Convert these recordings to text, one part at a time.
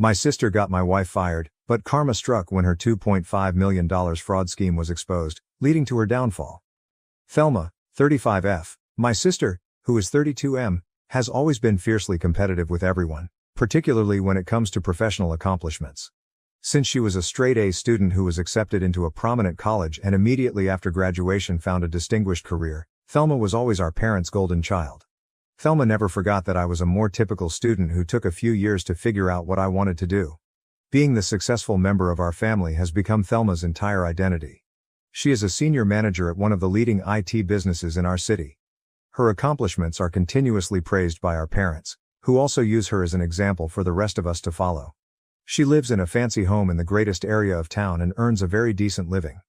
My sister got my wife fired, but karma struck when her $2.5 million fraud scheme was exposed, leading to her downfall. Thelma, 35F, my sister, who is 32M, has always been fiercely competitive with everyone, particularly when it comes to professional accomplishments. Since she was a straight-A student who was accepted into a prominent college and immediately after graduation found a distinguished career, Thelma was always our parents' golden child. Thelma never forgot that I was a more typical student who took a few years to figure out what I wanted to do. Being the successful member of our family has become Thelma's entire identity. She is a senior manager at one of the leading IT businesses in our city. Her accomplishments are continuously praised by our parents, who also use her as an example for the rest of us to follow. She lives in a fancy home in the greatest area of town and earns a very decent living.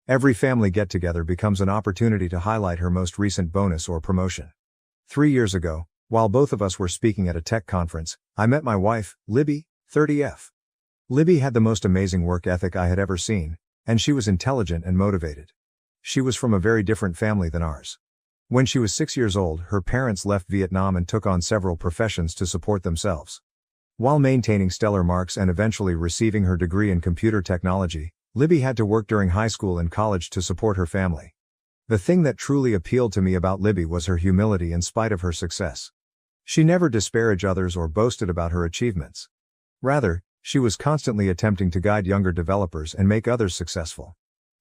Every family get-together becomes an opportunity to highlight her most recent bonus or promotion. 3 years ago, while both of us were speaking at a tech conference, I met my wife, Libby, 30F. Libby had the most amazing work ethic I had ever seen, and she was intelligent and motivated. She was from a very different family than ours. When she was 6 years old, her parents left Vietnam and took on several professions to support themselves. While maintaining stellar marks and eventually receiving her degree in computer technology, Libby had to work during high school and college to support her family. The thing that truly appealed to me about Libby was her humility in spite of her success. She never disparaged others or boasted about her achievements. Rather, she was constantly attempting to guide younger developers and make others successful.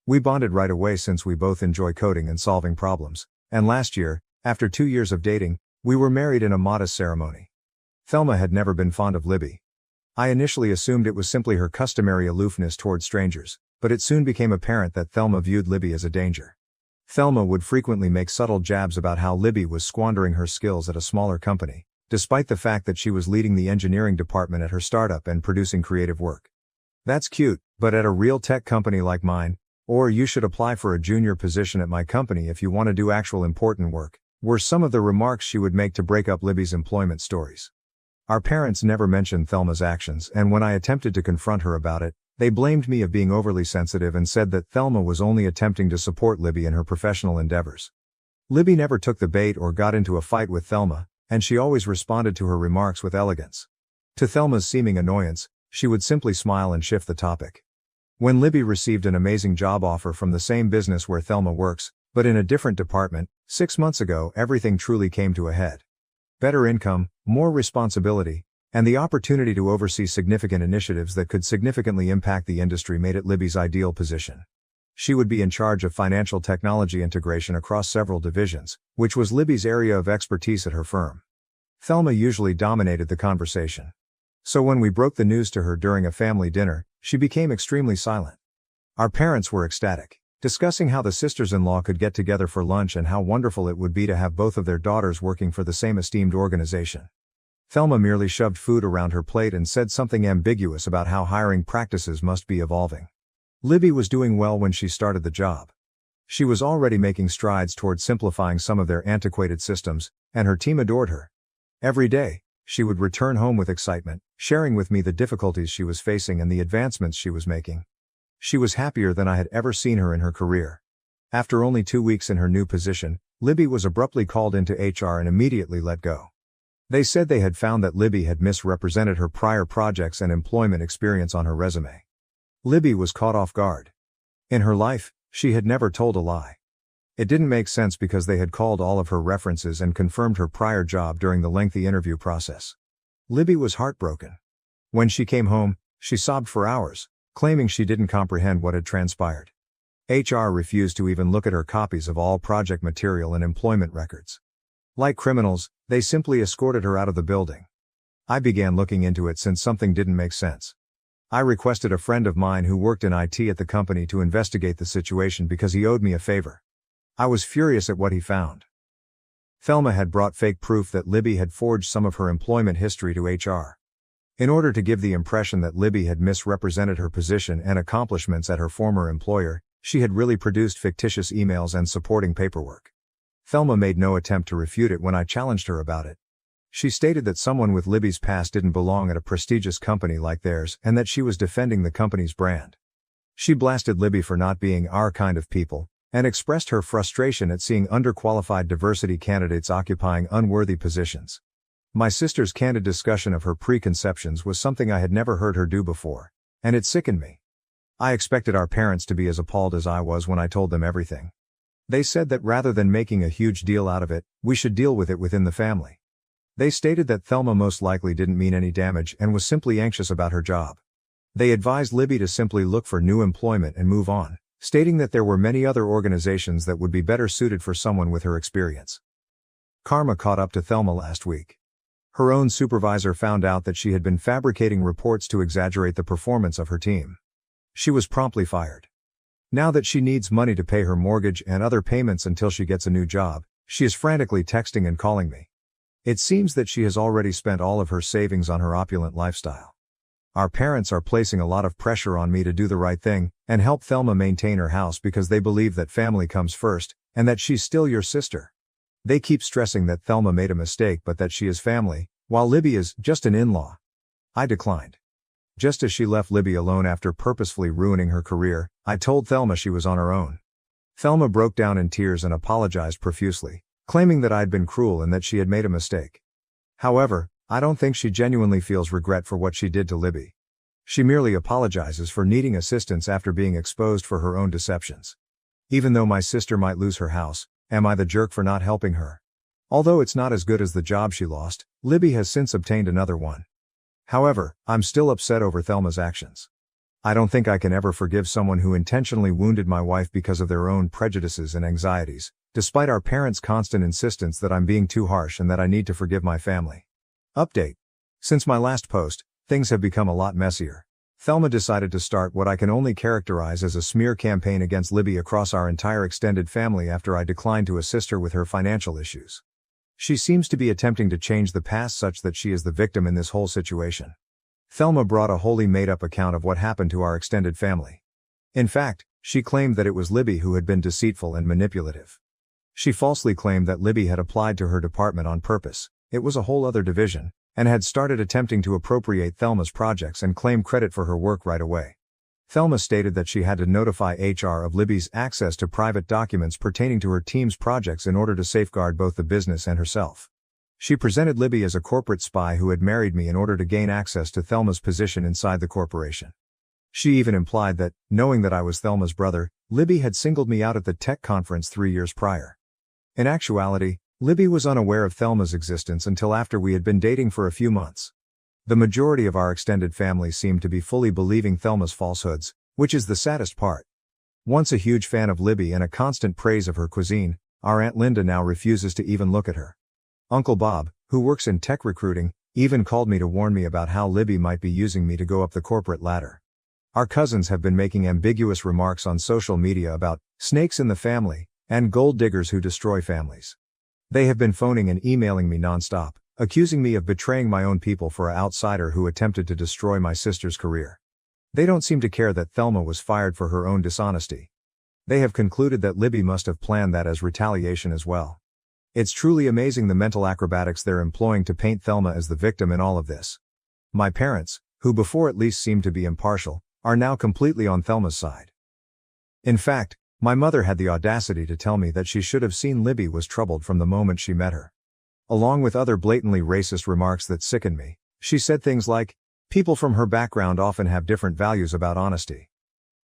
We bonded right away since we both enjoy coding and solving problems, and last year, after 2 years of dating, we were married in a modest ceremony. Thelma had never been fond of Libby. I initially assumed it was simply her customary aloofness toward strangers, but it soon became apparent that Thelma viewed Libby as a danger. Thelma would frequently make subtle jabs about how Libby was squandering her skills at a smaller company, despite the fact that she was leading the engineering department at her startup and producing creative work. That's cute, but at a real tech company like mine, or you should apply for a junior position at my company if you want to do actual important work, were some of the remarks she would make to break up Libby's employment stories. Our parents never mentioned Thelma's actions, and when I attempted to confront her about it, they blamed me of being overly sensitive and said that Thelma was only attempting to support Libby in her professional endeavors. Libby never took the bait or got into a fight with Thelma, and she always responded to her remarks with elegance. To Thelma's seeming annoyance, she would simply smile and shift the topic. When Libby received an amazing job offer from the same business where Thelma works, but in a different department, 6 months ago everything truly came to a head. Better income, more responsibility, and the opportunity to oversee significant initiatives that could significantly impact the industry made it Libby's ideal position. She would be in charge of financial technology integration across several divisions, which was Libby's area of expertise at her firm. Thelma usually dominated the conversation. So when we broke the news to her during a family dinner, she became extremely silent. Our parents were ecstatic, discussing how the sisters-in-law could get together for lunch and how wonderful it would be to have both of their daughters working for the same esteemed organization. Thelma merely shoved food around her plate and said something ambiguous about how hiring practices must be evolving. Libby was doing well when she started the job. She was already making strides toward simplifying some of their antiquated systems, and her team adored her. Every day, she would return home with excitement, sharing with me the difficulties she was facing and the advancements she was making. She was happier than I had ever seen her in her career. After only 2 weeks in her new position, Libby was abruptly called into HR and immediately let go. They said they had found that Libby had misrepresented her prior projects and employment experience on her resume. Libby was caught off guard. In her life, she had never told a lie. It didn't make sense because they had called all of her references and confirmed her prior job during the lengthy interview process. Libby was heartbroken. When she came home, she sobbed for hours, claiming she didn't comprehend what had transpired. HR refused to even look at her copies of all project material and employment records. Like criminals, they simply escorted her out of the building. I began looking into it since something didn't make sense. I requested a friend of mine who worked in IT at the company to investigate the situation because he owed me a favor. I was furious at what he found. Thelma had brought fake proof that Libby had forged some of her employment history to HR. In order to give the impression that Libby had misrepresented her position and accomplishments at her former employer, she had really produced fictitious emails and supporting paperwork. Thelma made no attempt to refute it when I challenged her about it. She stated that someone with Libby's past didn't belong at a prestigious company like theirs and that she was defending the company's brand. She blasted Libby for not being our kind of people, and expressed her frustration at seeing underqualified diversity candidates occupying unworthy positions. My sister's candid discussion of her preconceptions was something I had never heard her do before, and it sickened me. I expected our parents to be as appalled as I was when I told them everything. They said that rather than making a huge deal out of it, we should deal with it within the family. They stated that Thelma most likely didn't mean any damage and was simply anxious about her job. They advised Libby to simply look for new employment and move on, stating that there were many other organizations that would be better suited for someone with her experience. Karma caught up to Thelma last week. Her own supervisor found out that she had been fabricating reports to exaggerate the performance of her team. She was promptly fired. Now that she needs money to pay her mortgage and other payments until she gets a new job, she is frantically texting and calling me. It seems that she has already spent all of her savings on her opulent lifestyle. Our parents are placing a lot of pressure on me to do the right thing and help Thelma maintain her house because they believe that family comes first and that she's still your sister. They keep stressing that Thelma made a mistake but that she is family, while Libby is just an in-law. I declined. Just as she left Libby alone after purposefully ruining her career, I told Thelma she was on her own. Thelma broke down in tears and apologized profusely, claiming that I'd been cruel and that she had made a mistake. However, I don't think she genuinely feels regret for what she did to Libby. She merely apologizes for needing assistance after being exposed for her own deceptions. Even though my sister might lose her house, am I the jerk for not helping her? Although it's not as good as the job she lost, Libby has since obtained another one. However, I'm still upset over Thelma's actions. I don't think I can ever forgive someone who intentionally wounded my wife because of their own prejudices and anxieties, despite our parents' constant insistence that I'm being too harsh and that I need to forgive my family. Update. Since my last post, things have become a lot messier. Thelma decided to start what I can only characterize as a smear campaign against Libby across our entire extended family after I declined to assist her with her financial issues. She seems to be attempting to change the past such that she is the victim in this whole situation. Thelma brought a wholly made-up account of what happened to our extended family. In fact, she claimed that it was Libby who had been deceitful and manipulative. She falsely claimed that Libby had applied to her department on purpose, it was a whole other division, and had started attempting to appropriate Thelma's projects and claim credit for her work right away. Thelma stated that she had to notify HR of Libby's access to private documents pertaining to her team's projects in order to safeguard both the business and herself. She presented Libby as a corporate spy who had married me in order to gain access to Thelma's position inside the corporation. She even implied that, knowing that I was Thelma's brother, Libby had singled me out at the tech conference 3 years prior. In actuality, Libby was unaware of Thelma's existence until after we had been dating for a few months. The majority of our extended family seemed to be fully believing Thelma's falsehoods, which is the saddest part. Once a huge fan of Libby and a constant praise of her cuisine, our Aunt Linda now refuses to even look at her. Uncle Bob, who works in tech recruiting, even called me to warn me about how Libby might be using me to go up the corporate ladder. Our cousins have been making ambiguous remarks on social media about snakes in the family and gold diggers who destroy families. They have been phoning and emailing me nonstop, accusing me of betraying my own people for an outsider who attempted to destroy my sister's career. They don't seem to care that Thelma was fired for her own dishonesty. They have concluded that Libby must have planned that as retaliation as well. It's truly amazing the mental acrobatics they're employing to paint Thelma as the victim in all of this. My parents, who before at least seemed to be impartial, are now completely on Thelma's side. In fact, my mother had the audacity to tell me that she should have seen Libby was troubled from the moment she met her. Along with other blatantly racist remarks that sickened me, she said things like, people from her background often have different values about honesty.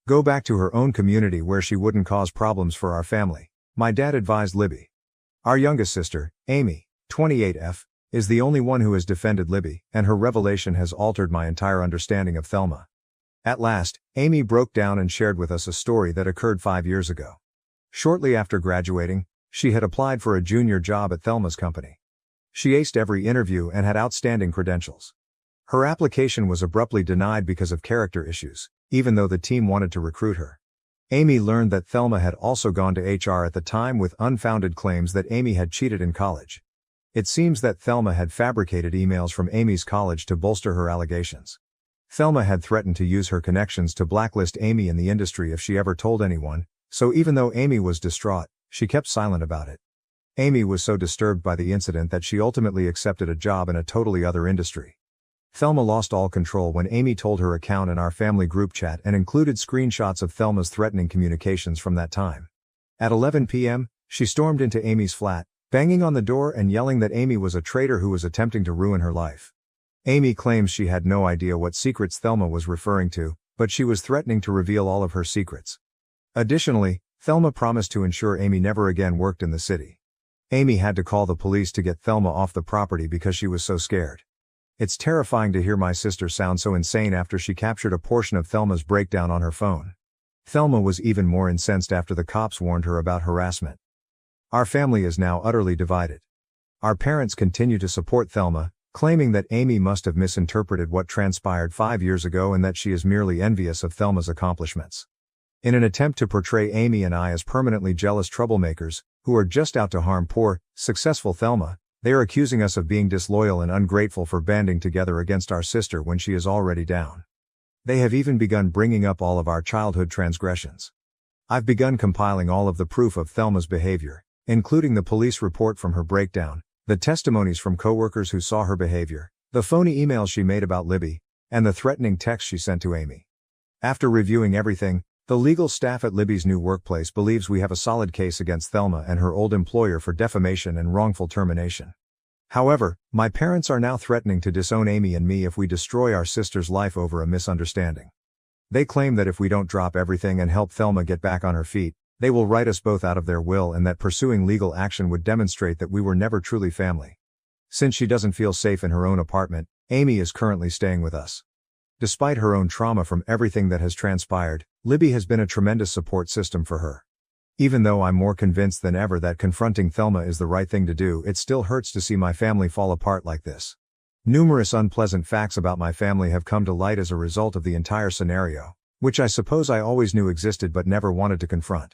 Go back to her own community where she wouldn't cause problems for our family, my dad advised Libby. Our youngest sister, Amy, 28F, is the only one who has defended Libby, and her revelation has altered my entire understanding of Thelma. At last, Amy broke down and shared with us a story that occurred 5 years ago. Shortly after graduating, she had applied for a junior job at Thelma's company. She aced every interview and had outstanding credentials. Her application was abruptly denied because of character issues, even though the team wanted to recruit her. Amy learned that Thelma had also gone to HR at the time with unfounded claims that Amy had cheated in college. It seems that Thelma had fabricated emails from Amy's college to bolster her allegations. Thelma had threatened to use her connections to blacklist Amy in the industry if she ever told anyone, so even though Amy was distraught, she kept silent about it. Amy was so disturbed by the incident that she ultimately accepted a job in a totally other industry. Thelma lost all control when Amy told her account in our family group chat and included screenshots of Thelma's threatening communications from that time. At 11 p.m., she stormed into Amy's flat, banging on the door and yelling that Amy was a traitor who was attempting to ruin her life. Amy claims she had no idea what secrets Thelma was referring to, but she was threatening to reveal all of her secrets. Additionally, Thelma promised to ensure Amy never again worked in the city. Amy had to call the police to get Thelma off the property because she was so scared. It's terrifying to hear my sister sound so insane after she captured a portion of Thelma's breakdown on her phone. Thelma was even more incensed after the cops warned her about harassment. Our family is now utterly divided. Our parents continue to support Thelma, claiming that Amy must have misinterpreted what transpired 5 years ago and that she is merely envious of Thelma's accomplishments. In an attempt to portray Amy and I as permanently jealous troublemakers, who are just out to harm poor, successful Thelma, they are accusing us of being disloyal and ungrateful for banding together against our sister when she is already down. They have even begun bringing up all of our childhood transgressions. I've begun compiling all of the proof of Thelma's behavior, including the police report from her breakdown, the testimonies from coworkers who saw her behavior, the phony emails she made about Libby, and the threatening text she sent to Amy. After reviewing everything, the legal staff at Libby's new workplace believes we have a solid case against Thelma and her old employer for defamation and wrongful termination. However, my parents are now threatening to disown Amy and me if we destroy our sister's life over a misunderstanding. They claim that if we don't drop everything and help Thelma get back on her feet, they will write us both out of their will and that pursuing legal action would demonstrate that we were never truly family. Since she doesn't feel safe in her own apartment, Amy is currently staying with us. Despite her own trauma from everything that has transpired, Libby has been a tremendous support system for her. Even though I'm more convinced than ever that confronting Thelma is the right thing to do, it still hurts to see my family fall apart like this. Numerous unpleasant facts about my family have come to light as a result of the entire scenario, which I suppose I always knew existed but never wanted to confront.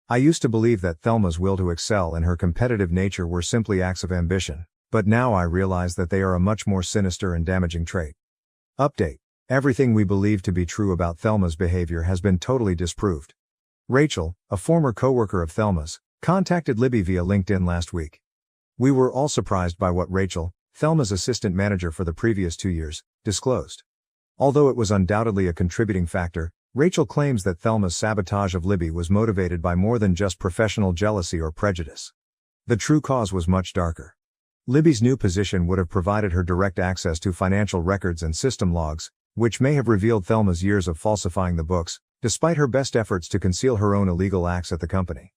I used to believe that Thelma's will to excel and her competitive nature were simply acts of ambition, but now I realize that they are a much more sinister and damaging trait. Update. Everything we believed to be true about Thelma's behavior has been totally disproved. Rachel, a former coworker of Thelma's, contacted Libby via LinkedIn last week. We were all surprised by what Rachel, Thelma's assistant manager for the previous 2 years, disclosed. Although it was undoubtedly a contributing factor, Rachel claims that Thelma's sabotage of Libby was motivated by more than just professional jealousy or prejudice. The true cause was much darker. Libby's new position would have provided her direct access to financial records and system logs, which may have revealed Thelma's years of falsifying the books, despite her best efforts to conceal her own illegal acts at the company.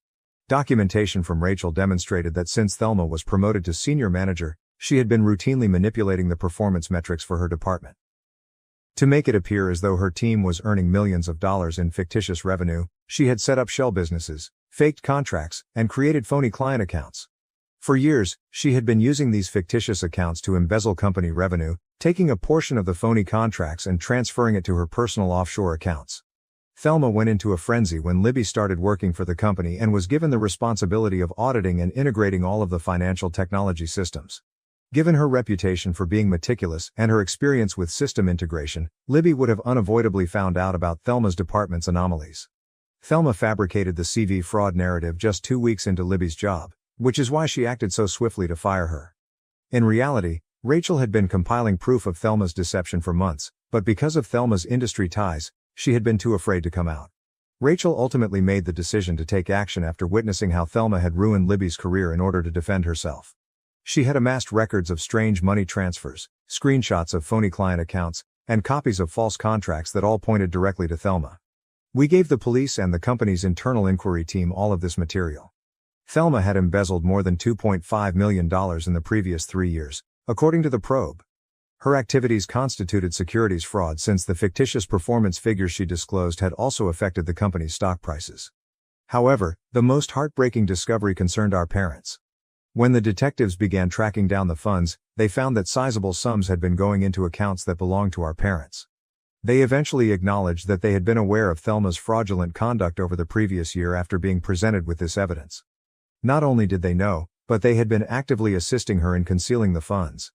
Documentation from Rachel demonstrated that since Thelma was promoted to senior manager, she had been routinely manipulating the performance metrics for her department. To make it appear as though her team was earning millions of dollars in fictitious revenue, she had set up shell businesses, faked contracts, and created phony client accounts. For years, she had been using these fictitious accounts to embezzle company revenue, taking a portion of the phony contracts and transferring it to her personal offshore accounts. Thelma went into a frenzy when Libby started working for the company and was given the responsibility of auditing and integrating all of the financial technology systems. Given her reputation for being meticulous and her experience with system integration, Libby would have unavoidably found out about Thelma's department's anomalies. Thelma fabricated the CV fraud narrative just 2 weeks into Libby's job, which is why she acted so swiftly to fire her. In reality, Rachel had been compiling proof of Thelma's deception for months, but because of Thelma's industry ties, she had been too afraid to come out. Rachel ultimately made the decision to take action after witnessing how Thelma had ruined Libby's career in order to defend herself. She had amassed records of strange money transfers, screenshots of phony client accounts, and copies of false contracts that all pointed directly to Thelma. We gave the police and the company's internal inquiry team all of this material. Thelma had embezzled more than $2.5 million in the previous 3 years, according to the probe. Her activities constituted securities fraud since the fictitious performance figures she disclosed had also affected the company's stock prices. However, the most heartbreaking discovery concerned our parents. When the detectives began tracking down the funds, they found that sizable sums had been going into accounts that belonged to our parents. They eventually acknowledged that they had been aware of Thelma's fraudulent conduct over the previous year after being presented with this evidence. Not only did they know, but they had been actively assisting her in concealing the funds.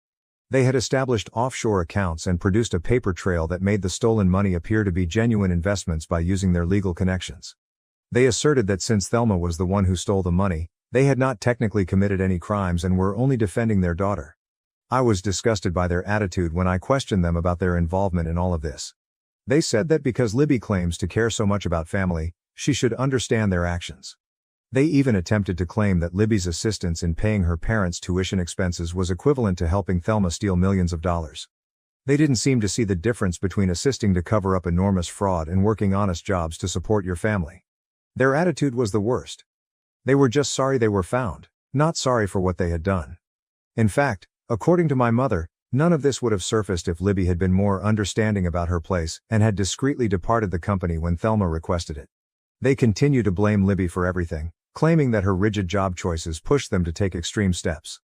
They had established offshore accounts and produced a paper trail that made the stolen money appear to be genuine investments by using their legal connections. They asserted that since Thelma was the one who stole the money, they had not technically committed any crimes and were only defending their daughter. I was disgusted by their attitude when I questioned them about their involvement in all of this. They said that because Libby claims to care so much about family, she should understand their actions. They even attempted to claim that Libby's assistance in paying her parents' tuition expenses was equivalent to helping Thelma steal millions of dollars. They didn't seem to see the difference between assisting to cover up enormous fraud and working honest jobs to support your family. Their attitude was the worst. They were just sorry they were found, not sorry for what they had done. In fact, according to my mother, none of this would have surfaced if Libby had been more understanding about her place and had discreetly departed the company when Thelma requested it. They continue to blame Libby for everything, claiming that her rigid job choices pushed them to take extreme steps.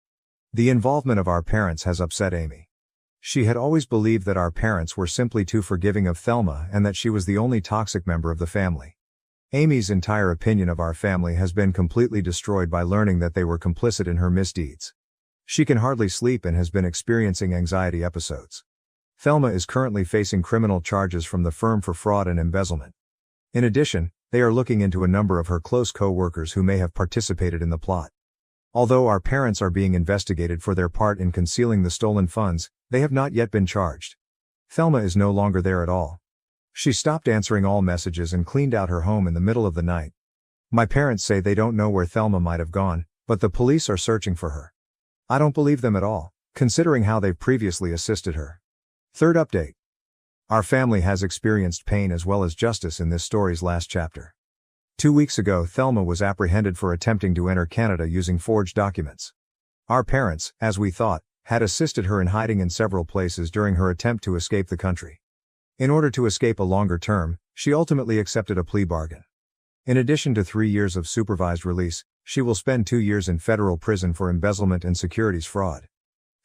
The involvement of our parents has upset Amy. She had always believed that our parents were simply too forgiving of Thelma and that she was the only toxic member of the family. Amy's entire opinion of our family has been completely destroyed by learning that they were complicit in her misdeeds. She can hardly sleep and has been experiencing anxiety episodes. Thelma is currently facing criminal charges from the firm for fraud and embezzlement. In addition, they are looking into a number of her close co-workers who may have participated in the plot. Although our parents are being investigated for their part in concealing the stolen funds, they have not yet been charged. Thelma is no longer there at all. She stopped answering all messages and cleaned out her home in the middle of the night. My parents say they don't know where Thelma might have gone, but the police are searching for her. I don't believe them at all, considering how they've previously assisted her. Third update. Our family has experienced pain as well as justice in this story's last chapter. 2 weeks ago, Thelma was apprehended for attempting to enter Canada using forged documents. Our parents, as we thought, had assisted her in hiding in several places during her attempt to escape the country. In order to escape a longer term, she ultimately accepted a plea bargain. In addition to 3 years of supervised release, she will spend 2 years in federal prison for embezzlement and securities fraud.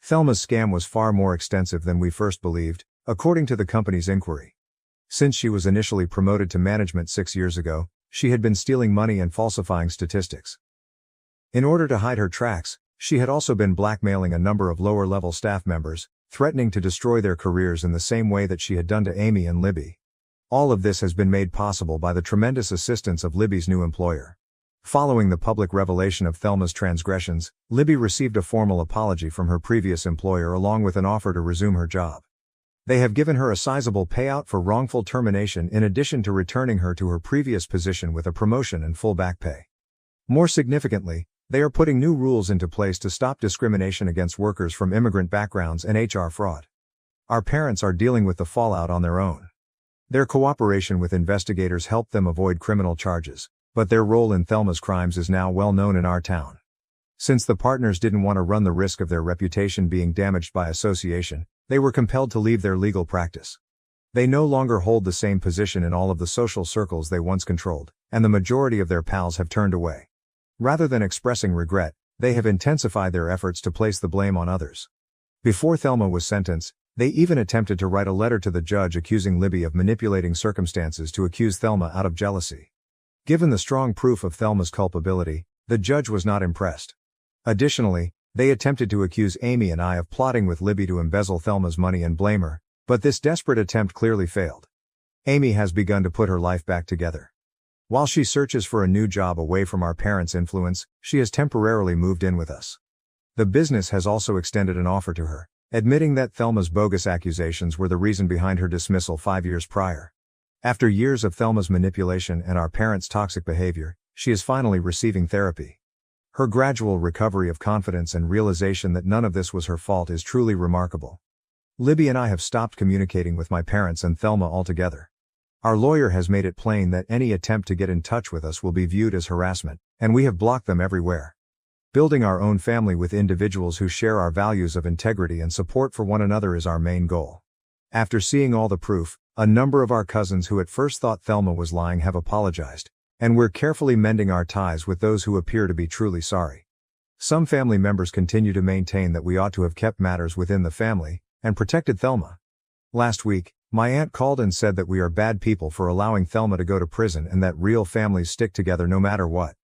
Thelma's scam was far more extensive than we first believed, according to the company's inquiry. Since she was initially promoted to management 6 years ago, she had been stealing money and falsifying statistics. In order to hide her tracks, she had also been blackmailing a number of lower-level staff members, threatening to destroy their careers in the same way that she had done to Amy and Libby. All of this has been made possible by the tremendous assistance of Libby's new employer. Following the public revelation of Thelma's transgressions, Libby received a formal apology from her previous employer along with an offer to resume her job. They have given her a sizable payout for wrongful termination in addition to returning her to her previous position with a promotion and full back pay. More significantly, they are putting new rules into place to stop discrimination against workers from immigrant backgrounds and HR fraud. Our parents are dealing with the fallout on their own. Their cooperation with investigators helped them avoid criminal charges, but their role in Thelma's crimes is now well known in our town. Since the partners didn't want to run the risk of their reputation being damaged by association, they were compelled to leave their legal practice. They no longer hold the same position in all of the social circles they once controlled, and the majority of their pals have turned away. Rather than expressing regret, they have intensified their efforts to place the blame on others. Before Thelma was sentenced, they even attempted to write a letter to the judge accusing Libby of manipulating circumstances to accuse Thelma out of jealousy. Given the strong proof of Thelma's culpability, the judge was not impressed. Additionally, they attempted to accuse Amy and I of plotting with Libby to embezzle Thelma's money and blame her, but this desperate attempt clearly failed. Amy has begun to put her life back together. While she searches for a new job away from our parents' influence, she has temporarily moved in with us. The business has also extended an offer to her, admitting that Thelma's bogus accusations were the reason behind her dismissal 5 years prior. After years of Thelma's manipulation and our parents' toxic behavior, she is finally receiving therapy. Her gradual recovery of confidence and realization that none of this was her fault is truly remarkable. Libby and I have stopped communicating with my parents and Thelma altogether. Our lawyer has made it plain that any attempt to get in touch with us will be viewed as harassment, and we have blocked them everywhere. Building our own family with individuals who share our values of integrity and support for one another is our main goal. After seeing all the proof, a number of our cousins who at first thought Thelma was lying have apologized, and we're carefully mending our ties with those who appear to be truly sorry. Some family members continue to maintain that we ought to have kept matters within the family and protected Thelma. Last week, my aunt called and said that we are bad people for allowing Thelma to go to prison and that real families stick together no matter what.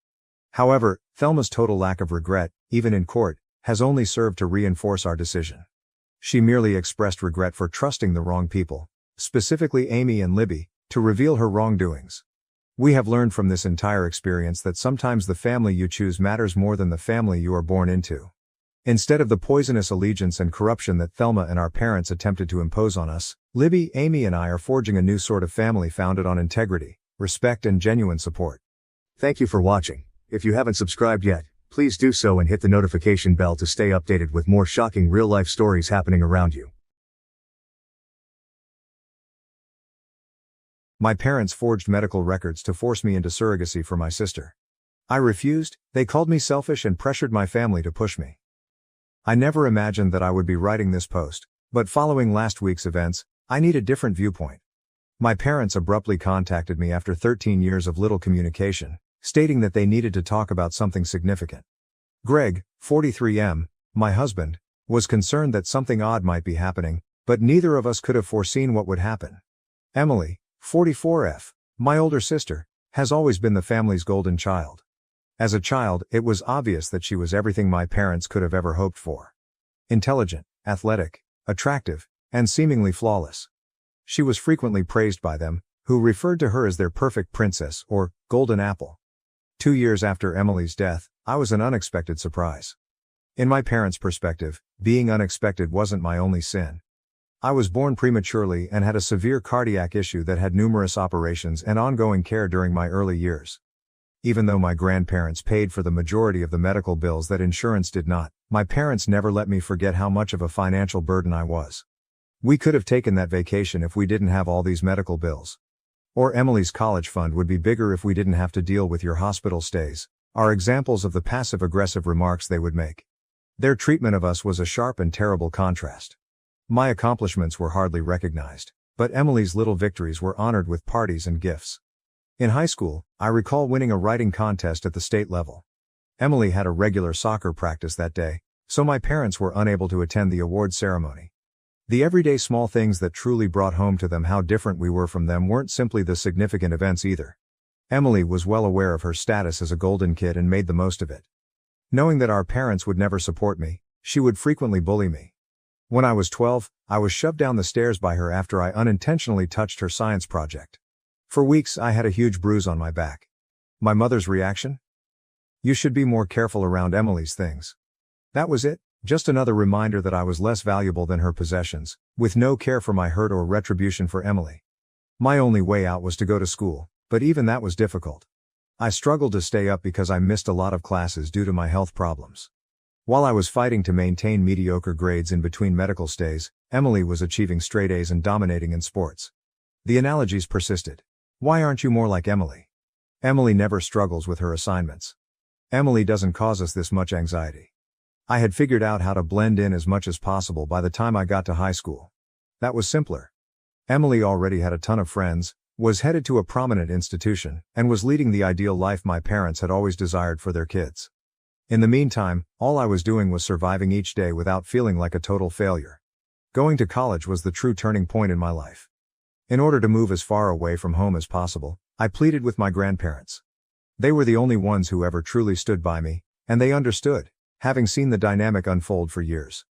However, Thelma's total lack of regret, even in court, has only served to reinforce our decision. She merely expressed regret for trusting the wrong people, specifically Amy and Libby, to reveal her wrongdoings. We have learned from this entire experience that sometimes the family you choose matters more than the family you are born into. Instead of the poisonous allegiance and corruption that Thelma and our parents attempted to impose on us, Libby, Amy and I are forging a new sort of family founded on integrity, respect and genuine support. Thank you for watching. If you haven't subscribed yet, please do so and hit the notification bell to stay updated with more shocking real-life stories happening around you. My parents forged medical records to force me into surrogacy for my sister. I refused. They called me selfish and pressured my family to push me. I never imagined that I would be writing this post, but following last week's events, I need a different viewpoint. My parents abruptly contacted me after 13 years of little communication, stating that they needed to talk about something significant. Greg, 43M, my husband, was concerned that something odd might be happening, but neither of us could have foreseen what would happen. Emily, 44F, my older sister, has always been the family's golden child. As a child, it was obvious that she was everything my parents could have ever hoped for. Intelligent, athletic, attractive, and seemingly flawless. She was frequently praised by them, who referred to her as their perfect princess or golden apple. 2 years after Emily's death, I was an unexpected surprise. In my parents' perspective, being unexpected wasn't my only sin. I was born prematurely and had a severe cardiac issue that had numerous operations and ongoing care during my early years. Even though my grandparents paid for the majority of the medical bills that insurance did not, my parents never let me forget how much of a financial burden I was. We could have taken that vacation if we didn't have all these medical bills. Or Emily's college fund would be bigger if we didn't have to deal with your hospital stays, are examples of the passive-aggressive remarks they would make. Their treatment of us was a sharp and terrible contrast. My accomplishments were hardly recognized, but Emily's little victories were honored with parties and gifts. In high school, I recall winning a writing contest at the state level. Emily had a regular soccer practice that day, so my parents were unable to attend the award ceremony. The everyday small things that truly brought home to them how different we were from them weren't simply the significant events either. Emily was well aware of her status as a golden kid and made the most of it. Knowing that our parents would never support me, she would frequently bully me. When I was 12, I was shoved down the stairs by her after I unintentionally touched her science project. For weeks I had a huge bruise on my back. My mother's reaction? You should be more careful around Emily's things. That was it, just another reminder that I was less valuable than her possessions, with no care for my hurt or retribution for Emily. My only way out was to go to school, but even that was difficult. I struggled to stay up because I missed a lot of classes due to my health problems. While I was fighting to maintain mediocre grades in between medical stays, Emily was achieving straight A's and dominating in sports. The analogies persisted. Why aren't you more like Emily? Emily never struggles with her assignments. Emily doesn't cause us this much anxiety. I had figured out how to blend in as much as possible by the time I got to high school. That was simpler. Emily already had a ton of friends, was headed to a prominent institution, and was leading the ideal life my parents had always desired for their kids. In the meantime, all I was doing was surviving each day without feeling like a total failure. Going to college was the true turning point in my life. In order to move as far away from home as possible, I pleaded with my grandparents. They were the only ones who ever truly stood by me, and they understood, having seen the dynamic unfold for years.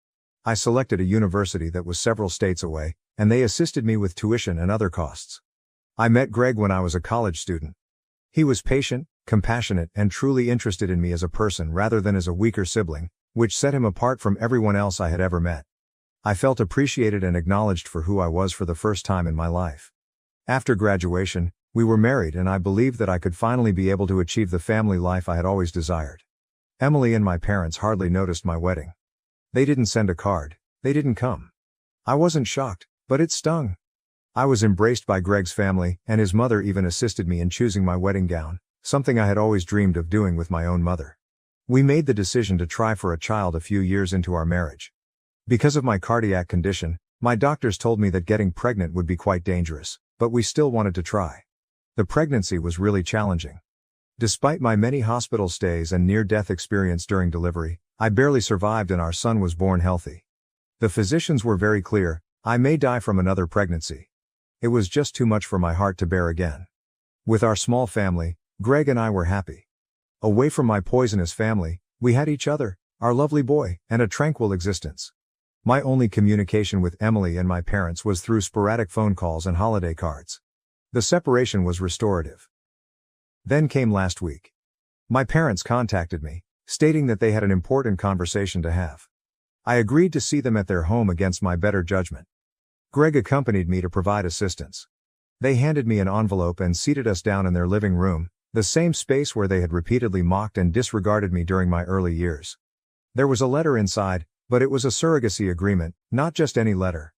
I selected a university that was several states away, and they assisted me with tuition and other costs. I met Greg when I was a college student. He was patient, compassionate, and truly interested in me as a person rather than as a weaker sibling, which set him apart from everyone else I had ever met. I felt appreciated and acknowledged for who I was for the first time in my life. After graduation, we were married and I believed that I could finally be able to achieve the family life I had always desired. Emily and my parents hardly noticed my wedding. They didn't send a card, they didn't come. I wasn't shocked, but it stung. I was embraced by Greg's family, and his mother even assisted me in choosing my wedding gown, something I had always dreamed of doing with my own mother. We made the decision to try for a child a few years into our marriage. Because of my cardiac condition, my doctors told me that getting pregnant would be quite dangerous, but we still wanted to try. The pregnancy was really challenging. Despite my many hospital stays and near-death experience during delivery, I barely survived and our son was born healthy. The physicians were very clear, I may die from another pregnancy. It was just too much for my heart to bear again. With our small family, Greg and I were happy. Away from my poisonous family, we had each other, our lovely boy, and a tranquil existence. My only communication with Emily and my parents was through sporadic phone calls and holiday cards. The separation was restorative. Then came last week. My parents contacted me, stating that they had an important conversation to have. I agreed to see them at their home against my better judgment. Greg accompanied me to provide assistance. They handed me an envelope and seated us down in their living room, The same space where they had repeatedly mocked and disregarded me during my early years. There was a letter inside, but it was a surrogacy agreement, not just any letter.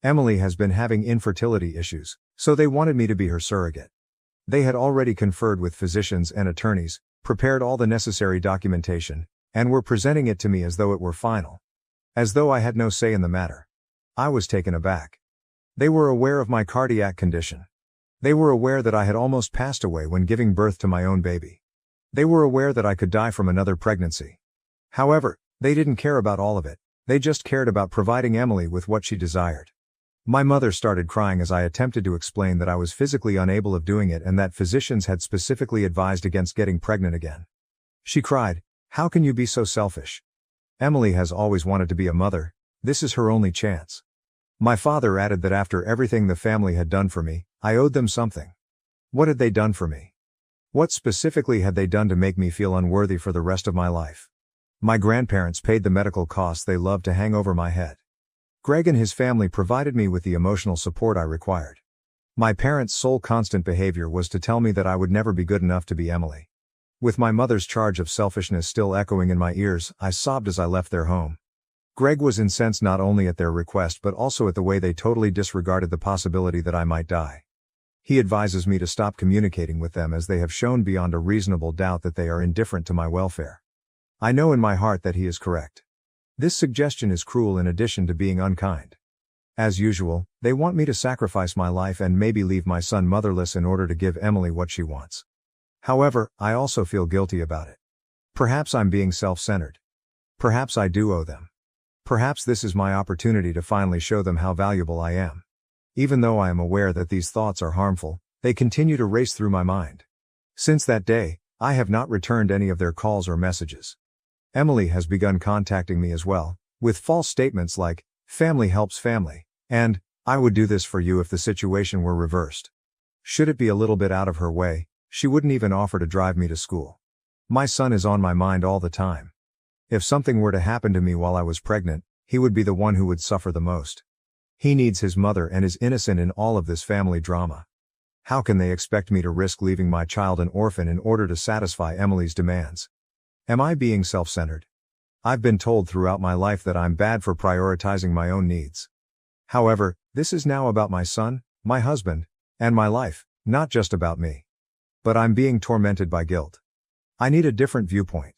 Emily has been having infertility issues, so they wanted me to be her surrogate. They had already conferred with physicians and attorneys, prepared all the necessary documentation, and were presenting it to me as though it were final. As though I had no say in the matter. I was taken aback. They were aware of my cardiac condition. They were aware that I had almost passed away when giving birth to my own baby. They were aware that I could die from another pregnancy. However, they didn't care about all of it, they just cared about providing Emily with what she desired. My mother started crying as I attempted to explain that I was physically unable of doing it and that physicians had specifically advised against getting pregnant again. She cried, "How can you be so selfish? Emily has always wanted to be a mother, this is her only chance." My father added that after everything the family had done for me, I owed them something. What had they done for me? What specifically had they done to make me feel unworthy for the rest of my life? My grandparents paid the medical costs they loved to hang over my head. Greg and his family provided me with the emotional support I required. My parents' sole constant behavior was to tell me that I would never be good enough to be Emily. With my mother's charge of selfishness still echoing in my ears, I sobbed as I left their home. Greg was incensed not only at their request but also at the way they totally disregarded the possibility that I might die. He advises me to stop communicating with them as they have shown beyond a reasonable doubt that they are indifferent to my welfare. I know in my heart that he is correct. This suggestion is cruel in addition to being unkind. As usual, they want me to sacrifice my life and maybe leave my son motherless in order to give Emily what she wants. However, I also feel guilty about it. Perhaps I'm being self-centered. Perhaps I do owe them. Perhaps this is my opportunity to finally show them how valuable I am. Even though I am aware that these thoughts are harmful, they continue to race through my mind. Since that day, I have not returned any of their calls or messages. Emily has begun contacting me as well, with false statements like, "Family helps family," and, "I would do this for you if the situation were reversed." Should it be a little bit out of her way, she wouldn't even offer to drive me to school. My son is on my mind all the time. If something were to happen to me while I was pregnant, he would be the one who would suffer the most. He needs his mother and is innocent in all of this family drama. How can they expect me to risk leaving my child an orphan in order to satisfy Emily's demands? Am I being self-centered? I've been told throughout my life that I'm bad for prioritizing my own needs. However, this is now about my son, my husband, and my life, not just about me. But I'm being tormented by guilt. I need a different viewpoint.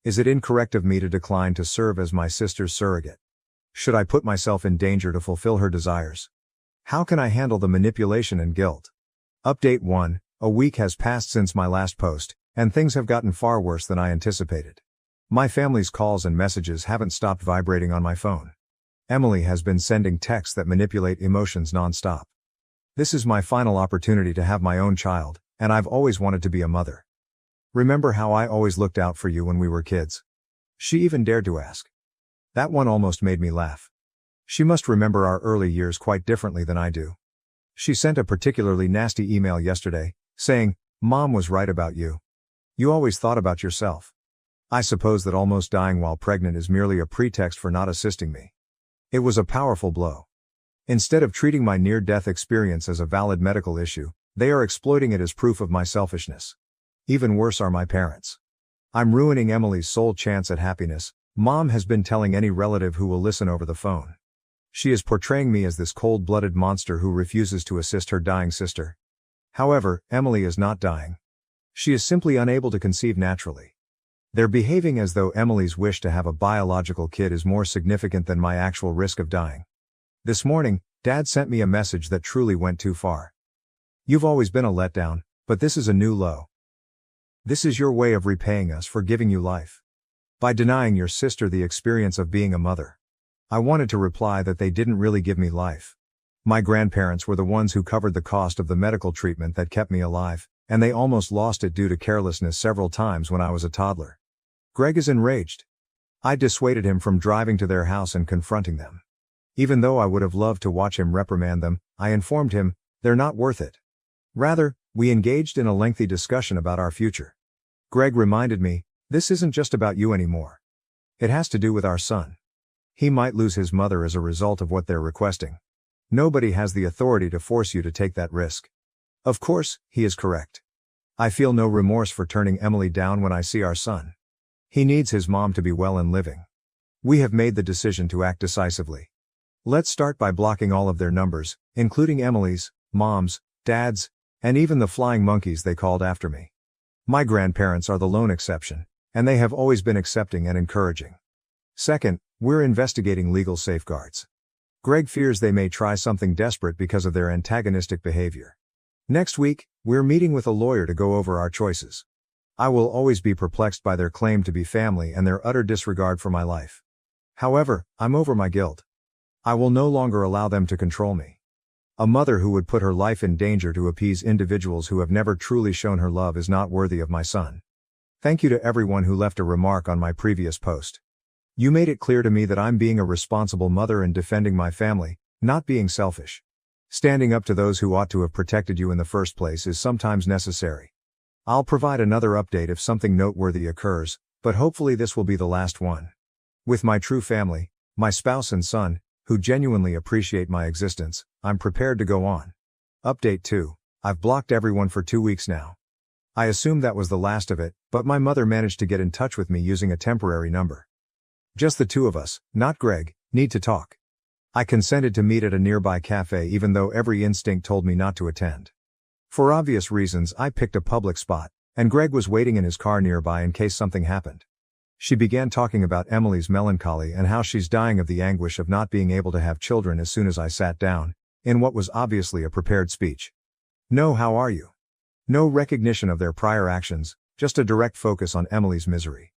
Is it incorrect of me to decline to serve as my sister's surrogate? Should I put myself in danger to fulfill her desires? How can I handle the manipulation and guilt? Update 1. A week has passed since my last post, and things have gotten far worse than I anticipated. My family's calls and messages haven't stopped vibrating on my phone. Emily has been sending texts that manipulate emotions non-stop. This is my final opportunity to have my own child, and I've always wanted to be a mother. Remember how I always looked out for you when we were kids? She even dared to ask. That one almost made me laugh. She must remember our early years quite differently than I do. She sent a particularly nasty email yesterday, saying, "Mom was right about you. You always thought about yourself." I suppose that almost dying while pregnant is merely a pretext for not assisting me. It was a powerful blow. Instead of treating my near-death experience as a valid medical issue, they are exploiting it as proof of my selfishness. Even worse are my parents. I'm ruining Emily's sole chance at happiness, Mom has been telling any relative who will listen over the phone. She is portraying me as this cold-blooded monster who refuses to assist her dying sister. However, Emily is not dying. She is simply unable to conceive naturally. They're behaving as though Emily's wish to have a biological kid is more significant than my actual risk of dying. This morning, Dad sent me a message that truly went too far. "You've always been a letdown, but this is a new low. This is your way of repaying us for giving you life. By denying your sister the experience of being a mother." I wanted to reply that they didn't really give me life. My grandparents were the ones who covered the cost of the medical treatment that kept me alive, and they almost lost it due to carelessness several times when I was a toddler. Greg is enraged. I dissuaded him from driving to their house and confronting them. Even though I would have loved to watch him reprimand them, I informed him, they're not worth it. Rather, we engaged in a lengthy discussion about our future. Greg reminded me, this isn't just about you anymore. It has to do with our son. He might lose his mother as a result of what they're requesting. Nobody has the authority to force you to take that risk. Of course, he is correct. I feel no remorse for turning Emily down when I see our son. He needs his mom to be well and living. We have made the decision to act decisively. Let's start by blocking all of their numbers, including Emily's, Mom's, Dad's, and even the flying monkeys they called after me. My grandparents are the lone exception, and they have always been accepting and encouraging. Second, we're investigating legal safeguards. Greg fears they may try something desperate because of their antagonistic behavior. Next week, we're meeting with a lawyer to go over our choices. I will always be perplexed by their claim to be family and their utter disregard for my life. However, I'm over my guilt. I will no longer allow them to control me. A mother who would put her life in danger to appease individuals who have never truly shown her love is not worthy of my son. Thank you to everyone who left a remark on my previous post. You made it clear to me that I'm being a responsible mother and defending my family, not being selfish. Standing up to those who ought to have protected you in the first place is sometimes necessary. I'll provide another update if something noteworthy occurs, but hopefully this will be the last one. With my true family, my spouse and son, who genuinely appreciate my existence, I'm prepared to go on. Update 2. I've blocked everyone for 2 weeks now. I assumed that was the last of it, but my mother managed to get in touch with me using a temporary number. Just the two of us, not Greg, need to talk. I consented to meet at a nearby cafe even though every instinct told me not to attend. For obvious reasons, I picked a public spot, and Greg was waiting in his car nearby in case something happened. She began talking about Emily's melancholy and how she's dying of the anguish of not being able to have children as soon as I sat down, in what was obviously a prepared speech. No, how are you? No recognition of their prior actions, just a direct focus on Emily's misery.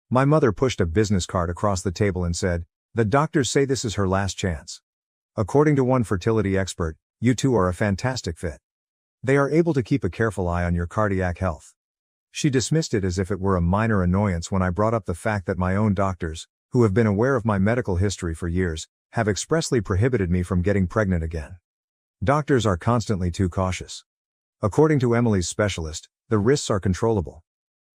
My mother pushed a business card across the table and said, "The doctors say this is her last chance. According to one fertility expert, you two are a fantastic fit. They are able to keep a careful eye on your cardiac health." She dismissed it as if it were a minor annoyance when I brought up the fact that my own doctors, who have been aware of my medical history for years, have expressly prohibited me from getting pregnant again. Doctors are constantly too cautious. According to Emily's specialist, the risks are controllable.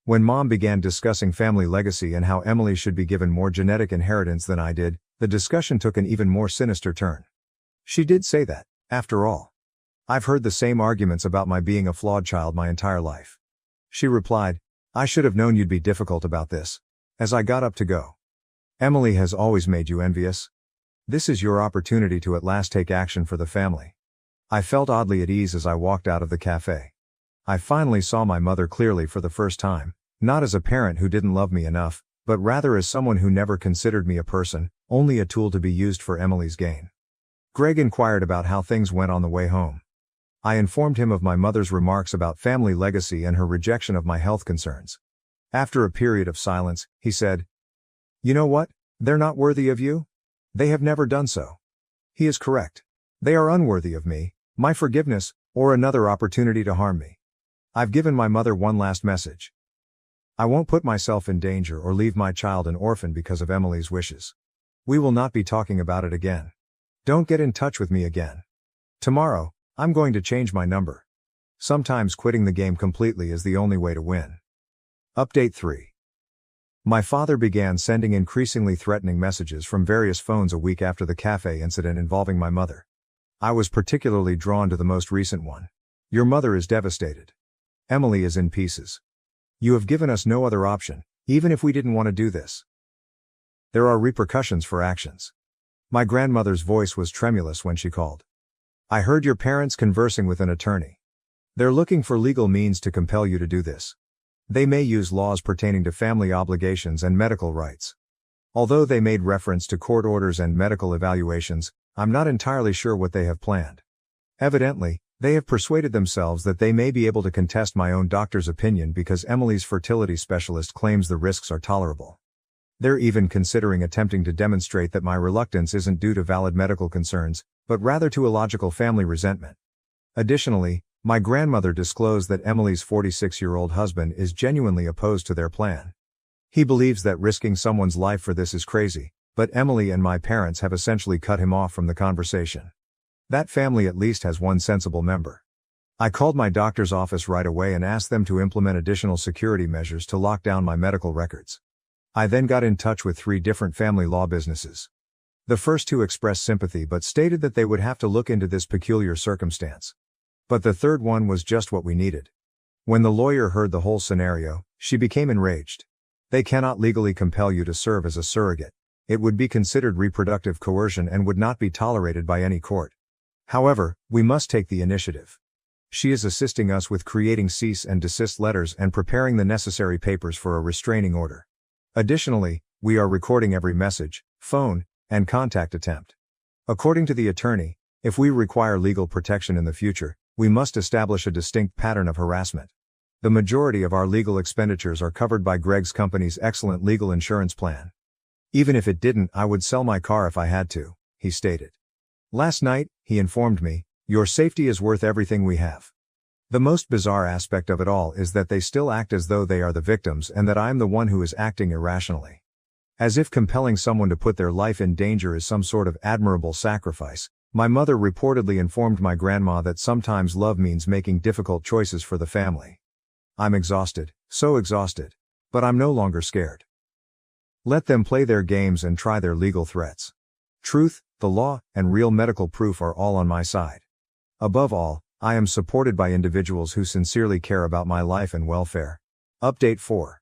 When Mom began discussing family legacy and how Emily should be given more genetic inheritance than I did, the discussion took an even more sinister turn. She did say that, after all, I've heard the same arguments about my being a flawed child my entire life. She replied, "I should have known you'd be difficult about this," as I got up to go. "Emily has always made you envious. This is your opportunity to at last take action for the family." I felt oddly at ease as I walked out of the cafe. I finally saw my mother clearly for the first time, not as a parent who didn't love me enough, but rather as someone who never considered me a person, only a tool to be used for Emily's gain. Greg inquired about how things went on the way home. I informed him of my mother's remarks about family legacy and her rejection of my health concerns. After a period of silence, he said, "You know what? They're not worthy of you? They have never done so." He is correct. They are unworthy of me, my forgiveness, or another opportunity to harm me. I've given my mother one last message. I won't put myself in danger or leave my child an orphan because of Emily's wishes. We will not be talking about it again. Don't get in touch with me again. Tomorrow, I'm going to change my number. Sometimes quitting the game completely is the only way to win. Update 3. My father began sending increasingly threatening messages from various phones a week after the cafe incident involving my mother. I was particularly drawn to the most recent one. "Your mother is devastated. Emily is in pieces. You have given us no other option, even if we didn't want to do this. There are repercussions for actions." My grandmother's voice was tremulous when she called. "I heard your parents conversing with an attorney. They're looking for legal means to compel you to do this. They may use laws pertaining to family obligations and medical rights. Although they made reference to court orders and medical evaluations, I'm not entirely sure what they have planned. Evidently, they have persuaded themselves that they may be able to contest my own doctor's opinion because Emily's fertility specialist claims the risks are tolerable. They're even considering attempting to demonstrate that my reluctance isn't due to valid medical concerns, but rather to illogical family resentment. Additionally, my grandmother disclosed that Emily's 46-year-old husband is genuinely opposed to their plan. He believes that risking someone's life for this is crazy, but Emily and my parents have essentially cut him off from the conversation. That family at least has one sensible member. I called my doctor's office right away and asked them to implement additional security measures to lock down my medical records. I then got in touch with 3 different family law businesses. The first 2 expressed sympathy but stated that they would have to look into this peculiar circumstance. But the third one was just what we needed. When the lawyer heard the whole scenario, she became enraged. They cannot legally compel you to serve as a surrogate. It would be considered reproductive coercion and would not be tolerated by any court. However, we must take the initiative. She is assisting us with creating cease and desist letters and preparing the necessary papers for a restraining order. Additionally, we are recording every message, phone, and contact attempt. According to the attorney, if we require legal protection in the future, we must establish a distinct pattern of harassment. The majority of our legal expenditures are covered by Greg's company's excellent legal insurance plan. Even if it didn't, I would sell my car if I had to, he stated. Last night, he informed me, your safety is worth everything we have. The most bizarre aspect of it all is that they still act as though they are the victims and that I am the one who is acting irrationally. As if compelling someone to put their life in danger is some sort of admirable sacrifice, my mother reportedly informed my grandma that sometimes love means making difficult choices for the family. I'm exhausted, so exhausted. But I'm no longer scared. Let them play their games and try their legal threats. Truth, the law, and real medical proof are all on my side. Above all, I am supported by individuals who sincerely care about my life and welfare. Update 4.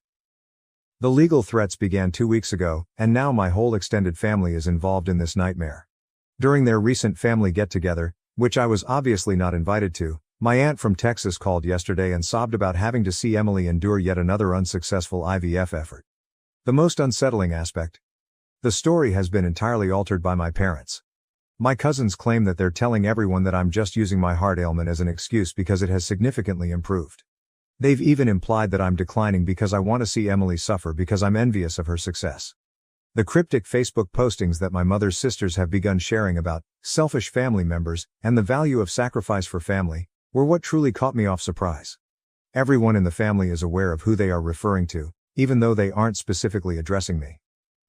The legal threats began 2 weeks ago, and now my whole extended family is involved in this nightmare. During their recent family get-together, which I was obviously not invited to, my aunt from Texas called yesterday and sobbed about having to see Emily endure yet another unsuccessful IVF effort. The most unsettling aspect? The story has been entirely altered by my parents. My cousins claim that they're telling everyone that I'm just using my heart ailment as an excuse because it has significantly improved. They've even implied that I'm declining because I want to see Emily suffer because I'm envious of her success. The cryptic Facebook postings that my mother's sisters have begun sharing about selfish family members and the value of sacrifice for family were what truly caught me off surprise. Everyone in the family is aware of who they are referring to, even though they aren't specifically addressing me.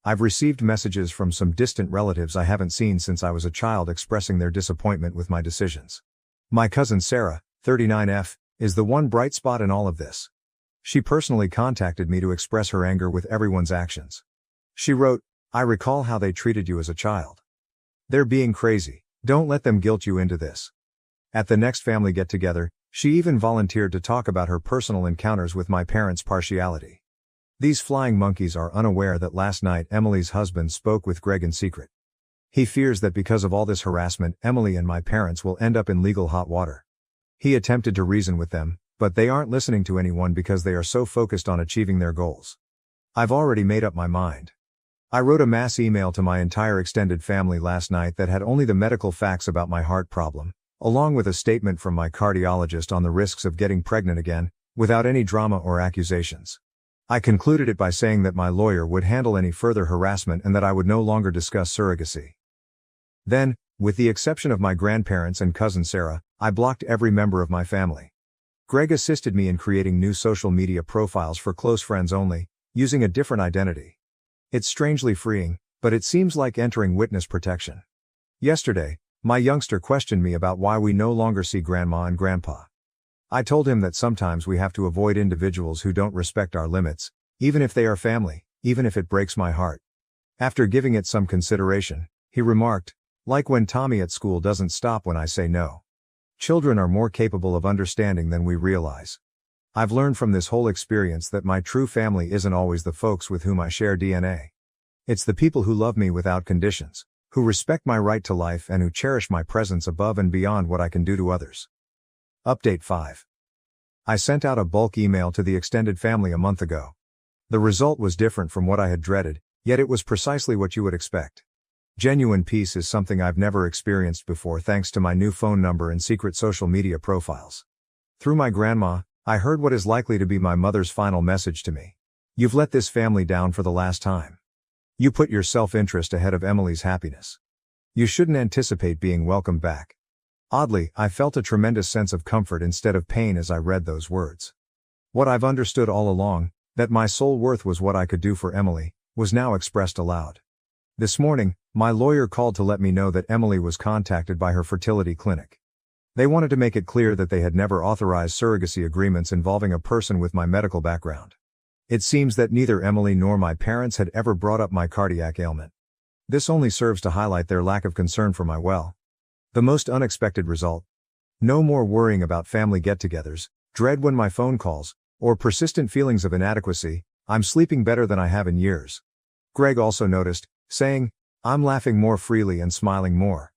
I've received messages from some distant relatives I haven't seen since I was a child expressing their disappointment with my decisions. My cousin Sarah, 39F, is the one bright spot in all of this. She personally contacted me to express her anger with everyone's actions. She wrote, "I recall how they treated you as a child. They're being crazy. Don't let them guilt you into this." At the next family get-together, she even volunteered to talk about her personal encounters with my parents' partiality. These flying monkeys are unaware that last night Emily's husband spoke with Greg in secret. He fears that because of all this harassment, Emily and my parents will end up in legal hot water. He attempted to reason with them, but they aren't listening to anyone because they are so focused on achieving their goals. I've already made up my mind. I wrote a mass email to my entire extended family last night that had only the medical facts about my heart problem, along with a statement from my cardiologist on the risks of getting pregnant again, without any drama or accusations. I concluded it by saying that my lawyer would handle any further harassment and that I would no longer discuss surrogacy. Then, with the exception of my grandparents and cousin Sarah, I blocked every member of my family. Greg assisted me in creating new social media profiles for close friends only, using a different identity. It's strangely freeing, but it seems like entering witness protection. Yesterday, my youngster questioned me about why we no longer see Grandma and Grandpa. I told him that sometimes we have to avoid individuals who don't respect our limits, even if they are family, even if it breaks my heart. After giving it some consideration, he remarked, "Like when Tommy at school doesn't stop when I say no." Children are more capable of understanding than we realize. I've learned from this whole experience that my true family isn't always the folks with whom I share DNA. It's the people who love me without conditions, who respect my right to life and who cherish my presence above and beyond what I can do to others. Update 5. I sent out a bulk email to the extended family a month ago. The result was different from what I had dreaded, yet it was precisely what you would expect. Genuine peace is something I've never experienced before thanks to my new phone number and secret social media profiles. Through my grandma, I heard what is likely to be my mother's final message to me. You've let this family down for the last time. You put your self-interest ahead of Emily's happiness. You shouldn't anticipate being welcomed back. Oddly, I felt a tremendous sense of comfort instead of pain as I read those words. What I've understood all along, that my sole worth was what I could do for Emily, was now expressed aloud. This morning, my lawyer called to let me know that Emily was contacted by her fertility clinic. They wanted to make it clear that they had never authorized surrogacy agreements involving a person with my medical background. It seems that neither Emily nor my parents had ever brought up my cardiac ailment. This only serves to highlight their lack of concern for my well. The most unexpected result? No more worrying about family get-togethers, dread when my phone calls, or persistent feelings of inadequacy, I'm sleeping better than I have in years. Greg also noticed, saying, I'm laughing more freely and smiling more.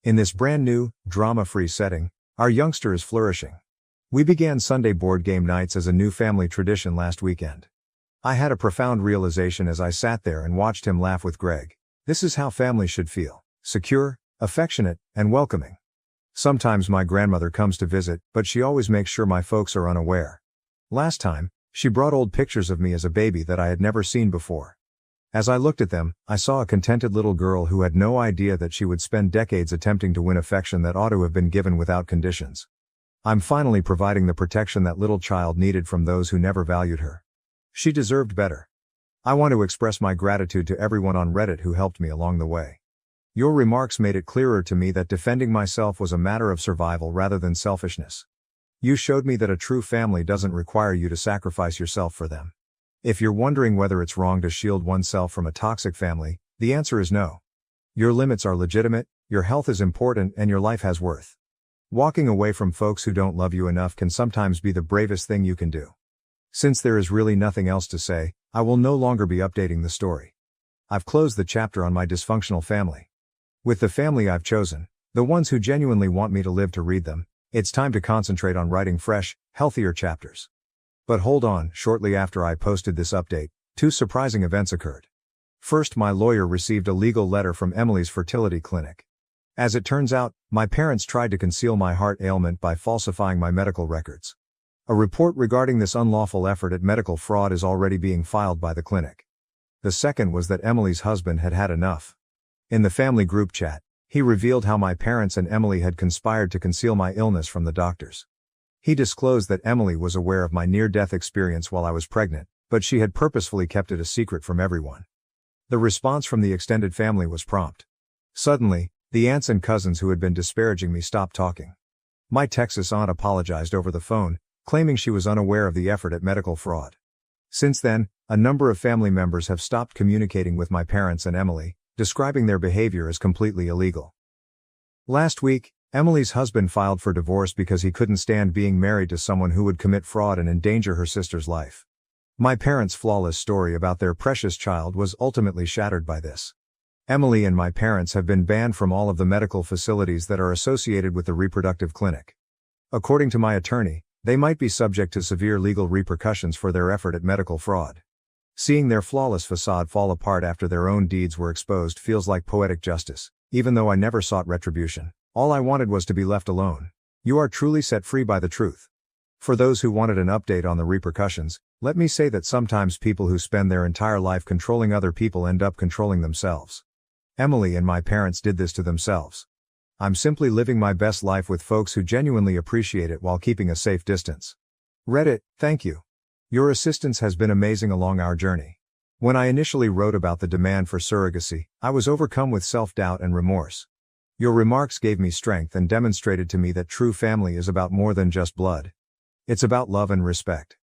In this brand new, drama-free setting, our youngster is flourishing. We began Sunday board game nights as a new family tradition last weekend. I had a profound realization as I sat there and watched him laugh with Greg. This is how family should feel: secure, affectionate, and welcoming. Sometimes my grandmother comes to visit, but she always makes sure my folks are unaware. Last time, she brought old pictures of me as a baby that I had never seen before. As I looked at them, I saw a contented little girl who had no idea that she would spend decades attempting to win affection that ought to have been given without conditions. I'm finally providing the protection that little child needed from those who never valued her. She deserved better. I want to express my gratitude to everyone on Reddit who helped me along the way. Your remarks made it clearer to me that defending myself was a matter of survival rather than selfishness. You showed me that a true family doesn't require you to sacrifice yourself for them. If you're wondering whether it's wrong to shield oneself from a toxic family, the answer is no. Your limits are legitimate, your health is important, and your life has worth. Walking away from folks who don't love you enough can sometimes be the bravest thing you can do. Since there is really nothing else to say, I will no longer be updating the story. I've closed the chapter on my dysfunctional family. With the family I've chosen, the ones who genuinely want me to live to read them, it's time to concentrate on writing fresh, healthier chapters. But hold on, shortly after I posted this update, two surprising events occurred. First, my lawyer received a legal letter from Emily's fertility clinic. As it turns out, my parents tried to conceal my heart ailment by falsifying my medical records. A report regarding this unlawful effort at medical fraud is already being filed by the clinic. The second was that Emily's husband had had enough. In the family group chat, he revealed how my parents and Emily had conspired to conceal my illness from the doctors. He disclosed that Emily was aware of my near-death experience while I was pregnant, but she had purposefully kept it a secret from everyone. The response from the extended family was prompt. Suddenly, the aunts and cousins who had been disparaging me stopped talking. My Texas aunt apologized over the phone, claiming she was unaware of the effort at medical fraud. Since then, a number of family members have stopped communicating with my parents and Emily, describing their behavior as completely illegal. Last week, Emily's husband filed for divorce because he couldn't stand being married to someone who would commit fraud and endanger her sister's life. My parents' flawless story about their precious child was ultimately shattered by this. Emily and my parents have been banned from all of the medical facilities that are associated with the reproductive clinic. According to my attorney, they might be subject to severe legal repercussions for their effort at medical fraud. Seeing their flawless facade fall apart after their own deeds were exposed feels like poetic justice. Even though I never sought retribution, all I wanted was to be left alone. You are truly set free by the truth. For those who wanted an update on the repercussions, let me say that sometimes people who spend their entire life controlling other people end up controlling themselves. Emily and my parents did this to themselves. I'm simply living my best life with folks who genuinely appreciate it while keeping a safe distance. Reddit, thank you. Your assistance has been amazing along our journey. When I initially wrote about the demand for surrogacy, I was overcome with self-doubt and remorse. Your remarks gave me strength and demonstrated to me that true family is about more than just blood. It's about love and respect.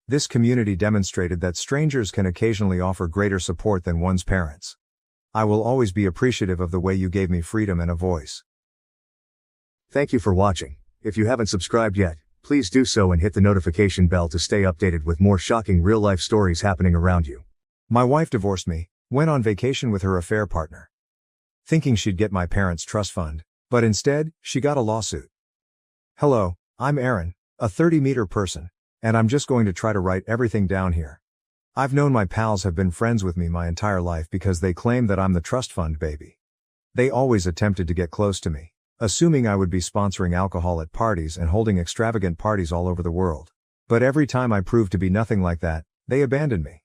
This community demonstrated that strangers can occasionally offer greater support than one's parents. I will always be appreciative of the way you gave me freedom and a voice. Thank you for watching. If you haven't subscribed yet, please do so and hit the notification bell to stay updated with more shocking real-life stories happening around you. My wife divorced me, went on vacation with her affair partner, thinking she'd get my parents' trust fund, but instead, she got a lawsuit. Hello, I'm Aaron, a 30-meter person, and I'm just going to try to write everything down here. I've known my pals have been friends with me my entire life because they claim that I'm the trust fund baby. They always attempted to get close to me, assuming I would be sponsoring alcohol at parties and holding extravagant parties all over the world. But every time I proved to be nothing like that, they abandoned me.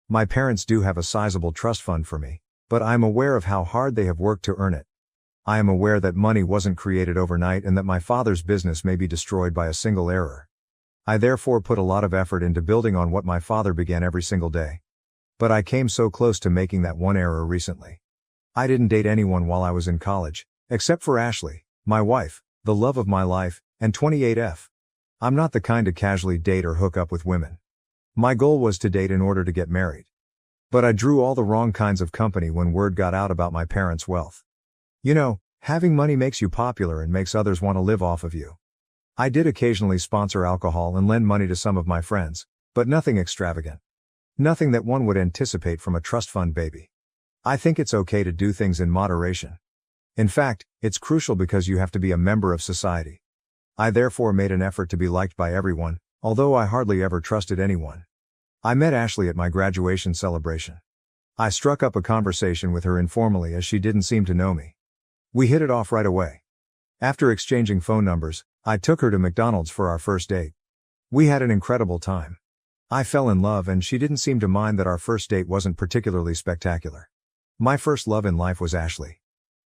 My parents do have a sizable trust fund for me, but I'm aware of how hard they have worked to earn it. I am aware that money wasn't created overnight and that my father's business may be destroyed by a single error. I therefore put a lot of effort into building on what my father began every single day. But I came so close to making that one error recently. I didn't date anyone while I was in college, except for Ashley, my wife, the love of my life, and 28F. I'm not the kind to casually date or hook up with women. My goal was to date in order to get married. But I drew all the wrong kinds of company when word got out about my parents' wealth. You know, having money makes you popular and makes others want to live off of you. I did occasionally sponsor alcohol and lend money to some of my friends, but nothing extravagant. Nothing that one would anticipate from a trust fund baby. I think it's okay to do things in moderation. In fact, it's crucial because you have to be a member of society. I therefore made an effort to be liked by everyone, although I hardly ever trusted anyone. I met Ashley at my graduation celebration. I struck up a conversation with her informally as she didn't seem to know me. We hit it off right away. After exchanging phone numbers, I took her to McDonald's for our first date. We had an incredible time. I fell in love and she didn't seem to mind that our first date wasn't particularly spectacular. My first love in life was Ashley.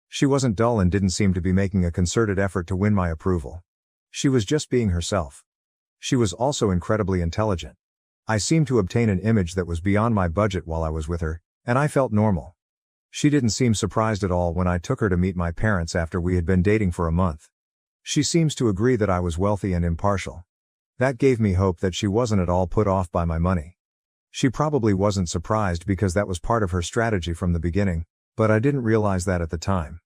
She wasn't dull and didn't seem to be making a concerted effort to win my approval. She was just being herself. She was also incredibly intelligent. I seemed to obtain an image that was beyond my budget while I was with her, and I felt normal. She didn't seem surprised at all when I took her to meet my parents after we had been dating for a month. She seems to agree that I was wealthy and impartial. That gave me hope that she wasn't at all put off by my money. She probably wasn't surprised because that was part of her strategy from the beginning, but I didn't realize that at the time.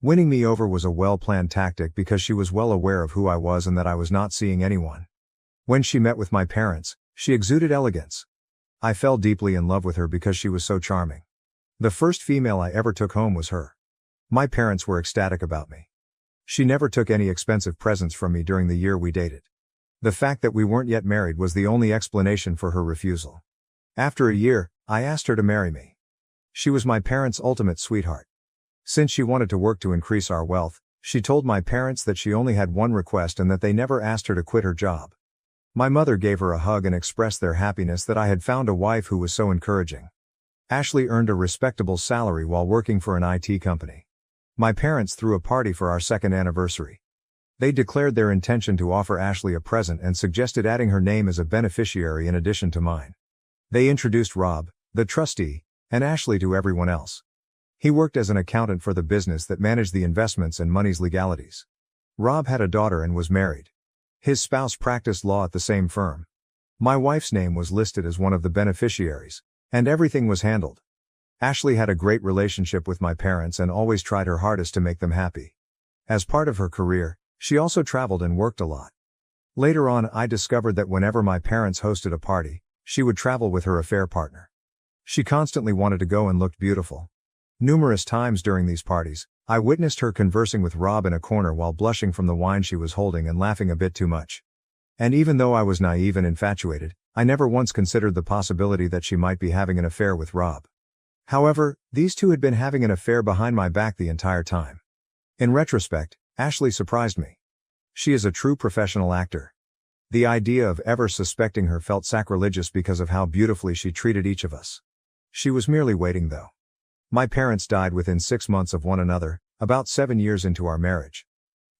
Winning me over was a well-planned tactic because she was well aware of who I was and that I was not seeing anyone. When she met with my parents, she exuded elegance. I fell deeply in love with her because she was so charming. The first female I ever took home was her. My parents were ecstatic about me. She never took any expensive presents from me during the year we dated. The fact that we weren't yet married was the only explanation for her refusal. After a year, I asked her to marry me. She was my parents' ultimate sweetheart. Since she wanted to work to increase our wealth, she told my parents that she only had one request and that they never asked her to quit her job. My mother gave her a hug and expressed their happiness that I had found a wife who was so encouraging. Ashley earned a respectable salary while working for an IT company. My parents threw a party for our second anniversary. They declared their intention to offer Ashley a present and suggested adding her name as a beneficiary in addition to mine. They introduced Rob, the trustee, and Ashley to everyone else. He worked as an accountant for the business that managed the investments and money's legalities. Rob had a daughter and was married. His spouse practiced law at the same firm. My wife's name was listed as one of the beneficiaries, and everything was handled. Ashley had a great relationship with my parents and always tried her hardest to make them happy. As part of her career, she also traveled and worked a lot. Later on, I discovered that whenever my parents hosted a party, she would travel with her affair partner. She constantly wanted to go and looked beautiful. Numerous times during these parties, I witnessed her conversing with Rob in a corner while blushing from the wine she was holding and laughing a bit too much. And even though I was naive and infatuated, I never once considered the possibility that she might be having an affair with Rob. However, these two had been having an affair behind my back the entire time. In retrospect, Ashley surprised me. She is a true professional actor. The idea of ever suspecting her felt sacrilegious because of how beautifully she treated each of us. She was merely waiting though. My parents died within 6 months of one another, about 7 years into our marriage.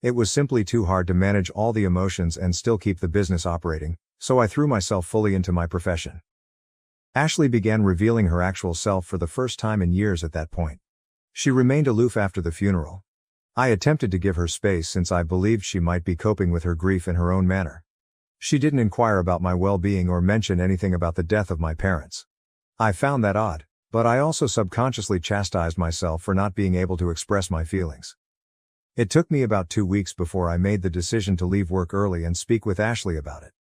It was simply too hard to manage all the emotions and still keep the business operating, so I threw myself fully into my profession. Ashley began revealing her actual self for the first time in years at that point. She remained aloof after the funeral. I attempted to give her space since I believed she might be coping with her grief in her own manner. She didn't inquire about my well-being or mention anything about the death of my parents. I found that odd, but I also subconsciously chastised myself for not being able to express my feelings. It took me about 2 weeks before I made the decision to leave work early and speak with Ashley about it.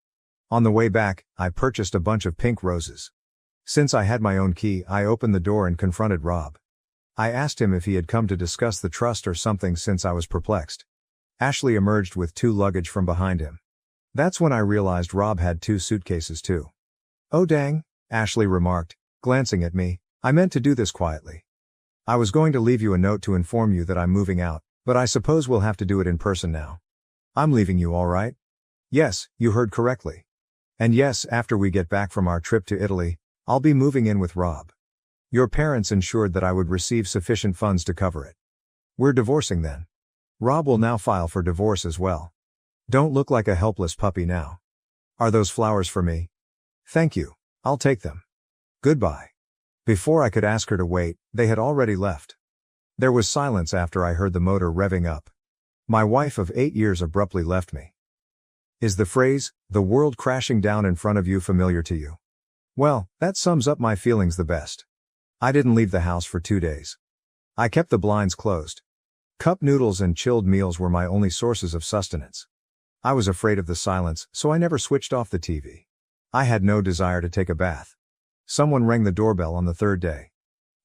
On the way back, I purchased a bunch of pink roses. Since I had my own key, I opened the door and confronted Rob. I asked him if he had come to discuss the trust or something since I was perplexed. Ashley emerged with 2 luggage from behind him. That's when I realized Rob had 2 suitcases too. "Oh dang," Ashley remarked, glancing at me. "I meant to do this quietly. I was going to leave you a note to inform you that I'm moving out, but I suppose we'll have to do it in person now. I'm leaving you, all right?" "Yes, you heard correctly. And yes, after we get back from our trip to Italy, I'll be moving in with Rob. Your parents ensured that I would receive sufficient funds to cover it. We're divorcing then. Rob will now file for divorce as well. Don't look like a helpless puppy now. Are those flowers for me?" "Thank you, I'll take them. Goodbye." Before I could ask her to wait, they had already left. There was silence after I heard the motor revving up. My wife of 8 years abruptly left me. Is the phrase, "the world crashing down in front of you," familiar to you? Well, that sums up my feelings the best. I didn't leave the house for 2 days. I kept the blinds closed. Cup noodles and chilled meals were my only sources of sustenance. I was afraid of the silence, so I never switched off the TV. I had no desire to take a bath. Someone rang the doorbell on the third day.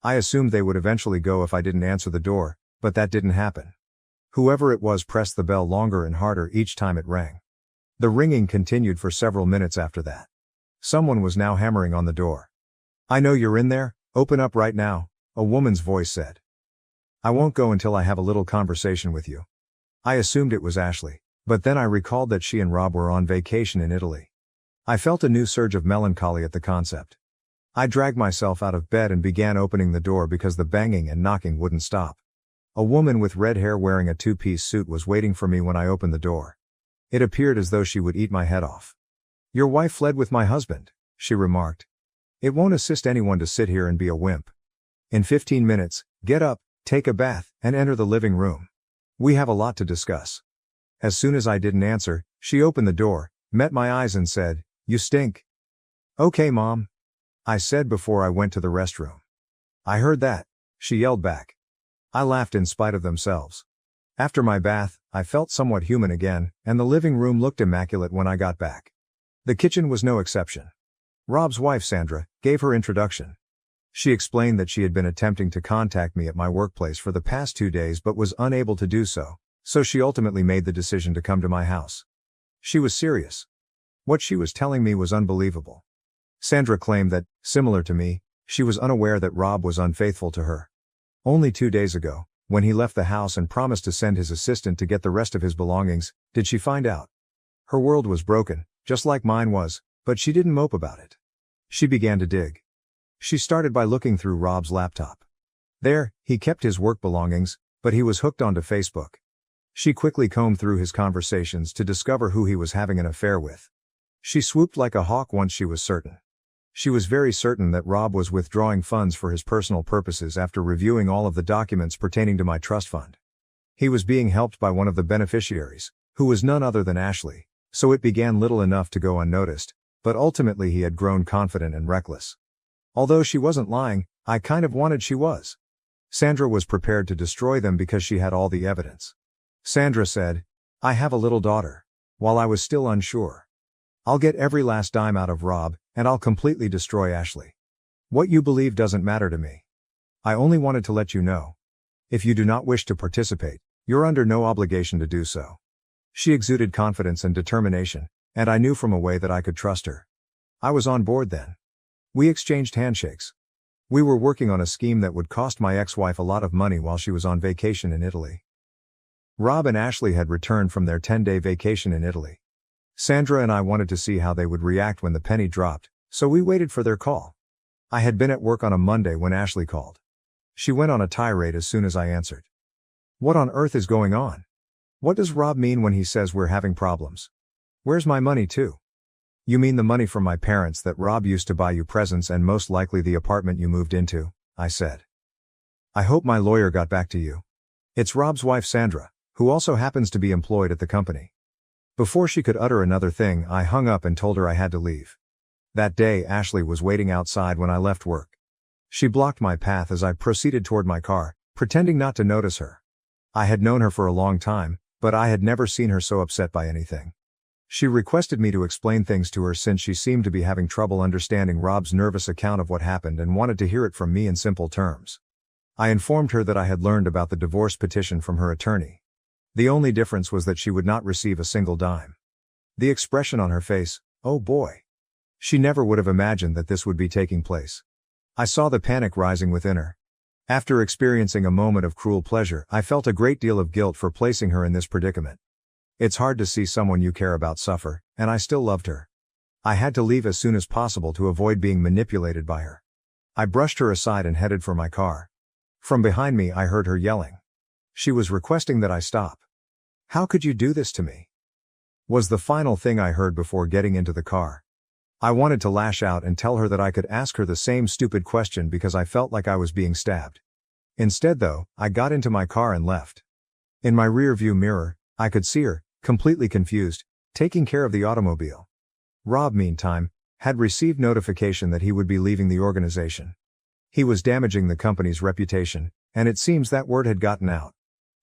I assumed they would eventually go if I didn't answer the door, but that didn't happen. Whoever it was pressed the bell longer and harder each time it rang. The ringing continued for several minutes after that. Someone was now hammering on the door. "I know you're in there, open up right now," a woman's voice said. "I won't go until I have a little conversation with you." I assumed it was Ashley, but then I recalled that she and Rob were on vacation in Italy. I felt a new surge of melancholy at the concept. I dragged myself out of bed and began opening the door because the banging and knocking wouldn't stop. A woman with red hair wearing a two-piece suit was waiting for me when I opened the door. It appeared as though she would eat my head off. "Your wife fled with my husband," she remarked. "It won't assist anyone to sit here and be a wimp. In 15 minutes, get up, take a bath, and enter the living room. We have a lot to discuss." As soon as I didn't answer, she opened the door, met my eyes and said, "You stink." "Okay, Mom," I said before I went to the restroom. "I heard that," she yelled back. I laughed in spite of themselves. After my bath, I felt somewhat human again, and the living room looked immaculate when I got back. The kitchen was no exception. Rob's wife Sandra gave her introduction. She explained that she had been attempting to contact me at my workplace for the past 2 days but was unable to do so, so she ultimately made the decision to come to my house. She was serious. What she was telling me was unbelievable. Sandra claimed that, similar to me, she was unaware that Rob was unfaithful to her. Only 2 days ago, when he left the house and promised to send his assistant to get the rest of his belongings, did she find out. Her world was broken, just like mine was, but she didn't mope about it. She began to dig. She started by looking through Rob's laptop. There, he kept his work belongings, but he was hooked onto Facebook. She quickly combed through his conversations to discover who he was having an affair with. She swooped like a hawk once she was certain. She was very certain that Rob was withdrawing funds for his personal purposes after reviewing all of the documents pertaining to my trust fund. He was being helped by one of the beneficiaries, who was none other than Ashley, so it began little enough to go unnoticed, but ultimately he had grown confident and reckless. Although she wasn't lying, I kind of wanted she was. Sandra was prepared to destroy them because she had all the evidence. Sandra said, "I have a little daughter," while I was still unsure. "I'll get every last dime out of Rob, and I'll completely destroy Ashley. What you believe doesn't matter to me. I only wanted to let you know. If you do not wish to participate, you're under no obligation to do so." She exuded confidence and determination, and I knew from a way that I could trust her. I was on board then. We exchanged handshakes. We were working on a scheme that would cost my ex-wife a lot of money while she was on vacation in Italy. Rob and Ashley had returned from their 10-day vacation in Italy. Sandra and I wanted to see how they would react when the penny dropped, so we waited for their call. I had been at work on a Monday when Ashley called. She went on a tirade as soon as I answered. "What on earth is going on? What does Rob mean when he says we're having problems? Where's my money too?" "You mean the money from my parents that Rob used to buy you presents and most likely the apartment you moved into," I said. "I hope my lawyer got back to you. It's Rob's wife Sandra, who also happens to be employed at the company." Before she could utter another thing, I hung up and told her I had to leave. That day, Ashley was waiting outside when I left work. She blocked my path as I proceeded toward my car, pretending not to notice her. I had known her for a long time, but I had never seen her so upset by anything. She requested me to explain things to her since she seemed to be having trouble understanding Rob's nervous account of what happened and wanted to hear it from me in simple terms. I informed her that I had learned about the divorce petition from her attorney. The only difference was that she would not receive a single dime. The expression on her face, oh boy. She never would have imagined that this would be taking place. I saw the panic rising within her. After experiencing a moment of cruel pleasure, I felt a great deal of guilt for placing her in this predicament. It's hard to see someone you care about suffer, and I still loved her. I had to leave as soon as possible to avoid being manipulated by her. I brushed her aside and headed for my car. From behind me I heard her yelling. She was requesting that I stop. "How could you do this to me?" was the final thing I heard before getting into the car. I wanted to lash out and tell her that I could ask her the same stupid question because I felt like I was being stabbed. Instead though, I got into my car and left. In my rear-view mirror, I could see her, completely confused, taking care of the automobile. Rob, meantime, had received notification that he would be leaving the organization. He was damaging the company's reputation, and it seems that word had gotten out.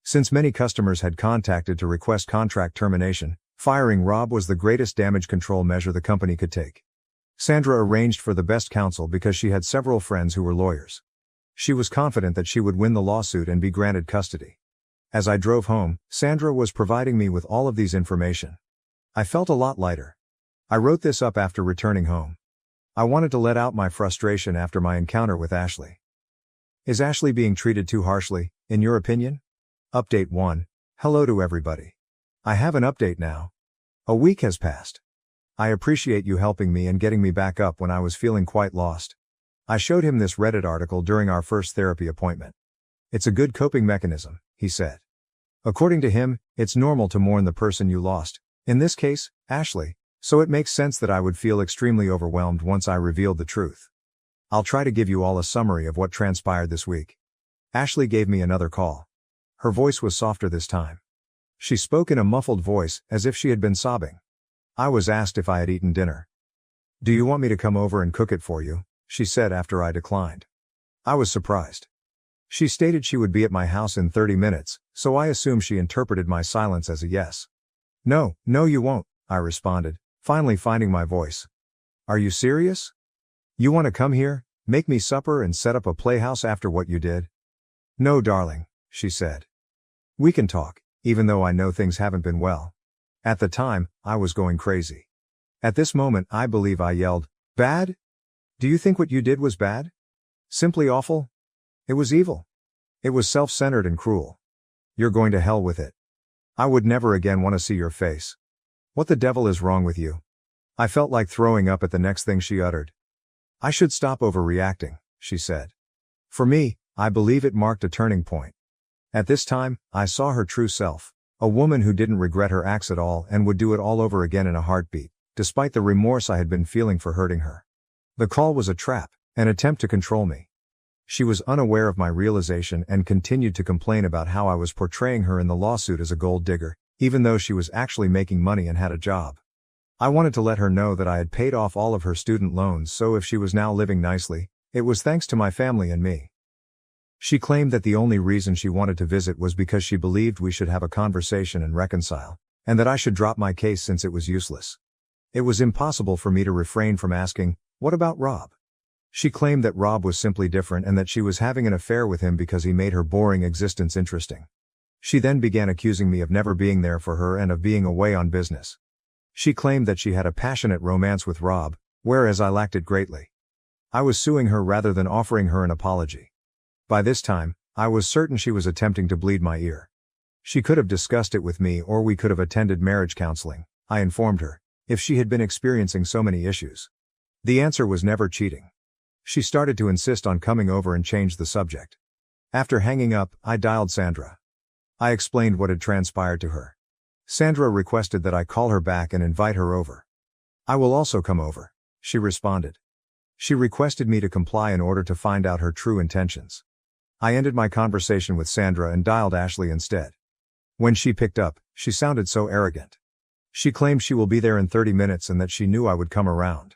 Since many customers had contacted to request contract termination, Firing Rob was the greatest damage control measure the company could take. Sandra arranged for the best counsel because she had several friends who were lawyers. She was confident that she would win the lawsuit and be granted custody. As I drove home, Sandra was providing me with all of these information. I felt a lot lighter. I wrote this up after returning home. I wanted to let out my frustration after my encounter with Ashley. Is Ashley being treated too harshly, in your opinion? Update 1. Hello to everybody. I have an update now. A week has passed. I appreciate you helping me and getting me back up when I was feeling quite lost. I showed him this Reddit article during our first therapy appointment. It's a good coping mechanism, he said. According to him, it's normal to mourn the person you lost, in this case, Ashley, so it makes sense that I would feel extremely overwhelmed once I revealed the truth. I'll try to give you all a summary of what transpired this week. Ashley gave me another call. Her voice was softer this time. She spoke in a muffled voice, as if she had been sobbing. I was asked if I had eaten dinner. Do you want me to come over and cook it for you? She said after I declined. I was surprised. She stated she would be at my house in 30 minutes, so I assumed she interpreted my silence as a yes. No, you won't, I responded, finally finding my voice. Are you serious? You want to come here, make me supper and set up a playhouse after what you did? No, darling, she said. We can talk, even though I know things haven't been well. At the time, I was going crazy. At this moment, I believe I yelled, bad? Do you think what you did was bad? Simply awful? It was evil. It was self-centered and cruel. You're going to hell with it. I would never again want to see your face. What the devil is wrong with you? I felt like throwing up at the next thing she uttered. I should stop overreacting, she said. For me, I believe it marked a turning point. At this time, I saw her true self, a woman who didn't regret her acts at all and would do it all over again in a heartbeat, despite the remorse I had been feeling for hurting her. The call was a trap, an attempt to control me. She was unaware of my realization and continued to complain about how I was portraying her in the lawsuit as a gold digger, even though she was actually making money and had a job. I wanted to let her know that I had paid off all of her student loans, so if she was now living nicely, it was thanks to my family and me. She claimed that the only reason she wanted to visit was because she believed we should have a conversation and reconcile, and that I should drop my case since it was useless. It was impossible for me to refrain from asking, what about Rob? She claimed that Rob was simply different and that she was having an affair with him because he made her boring existence interesting. She then began accusing me of never being there for her and of being away on business. She claimed that she had a passionate romance with Rob, whereas I lacked it greatly. I was suing her rather than offering her an apology. By this time, I was certain she was attempting to bleed my ear. She could have discussed it with me or we could have attended marriage counseling, I informed her, if she had been experiencing so many issues. The answer was never cheating. She started to insist on coming over and change the subject. After hanging up, I dialed Sandra. I explained what had transpired to her. Sandra requested that I call her back and invite her over. I will also come over, she responded. She requested me to comply in order to find out her true intentions. I ended my conversation with Sandra and dialed Ashley instead. When she picked up, she sounded so arrogant. She claimed she will be there in 30 minutes and that she knew I would come around.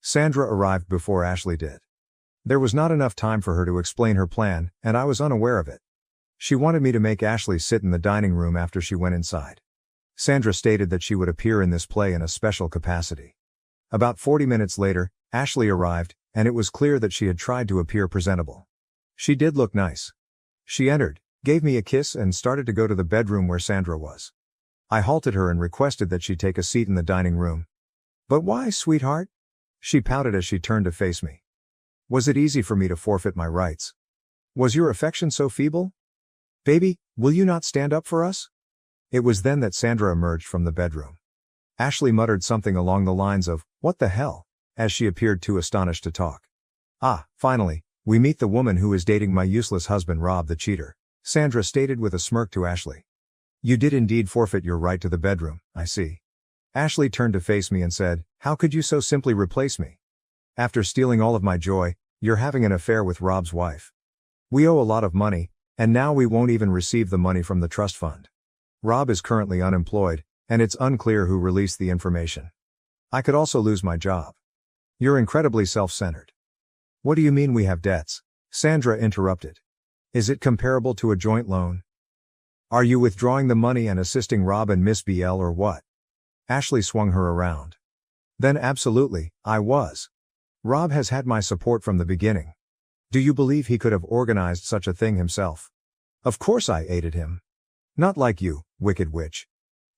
Sandra arrived before Ashley did. There was not enough time for her to explain her plan, and I was unaware of it. She wanted me to make Ashley sit in the dining room after she went inside. Sandra stated that she would appear in this play in a special capacity. About 40 minutes later, Ashley arrived, and it was clear that she had tried to appear presentable. She did look nice. She entered, gave me a kiss and started to go to the bedroom where Sandra was. I halted her and requested that she take a seat in the dining room. But why, sweetheart? She pouted as she turned to face me. Was it easy for me to forfeit my rights? Was your affection so feeble? Baby, will you not stand up for us? It was then that Sandra emerged from the bedroom. Ashley muttered something along the lines of, what the hell, as she appeared too astonished to talk. Finally, we meet the woman who is dating my useless husband Rob the cheater, Sandra stated with a smirk to Ashley. You did indeed forfeit your right to the bedroom, I see. Ashley turned to face me and said, how could you so simply replace me? After stealing all of my joy, you're having an affair with Rob's wife. We owe a lot of money, and now we won't even receive the money from the trust fund. Rob is currently unemployed, and it's unclear who released the information. I could also lose my job. You're incredibly self-centered. What do you mean we have debts? Sandra interrupted. Is it comparable to a joint loan? Are you withdrawing the money and assisting Rob and Miss BL or what? Ashley swung her around. Then absolutely, I was. Rob has had my support from the beginning. Do you believe he could have organized such a thing himself? Of course I aided him. Not like you, wicked witch.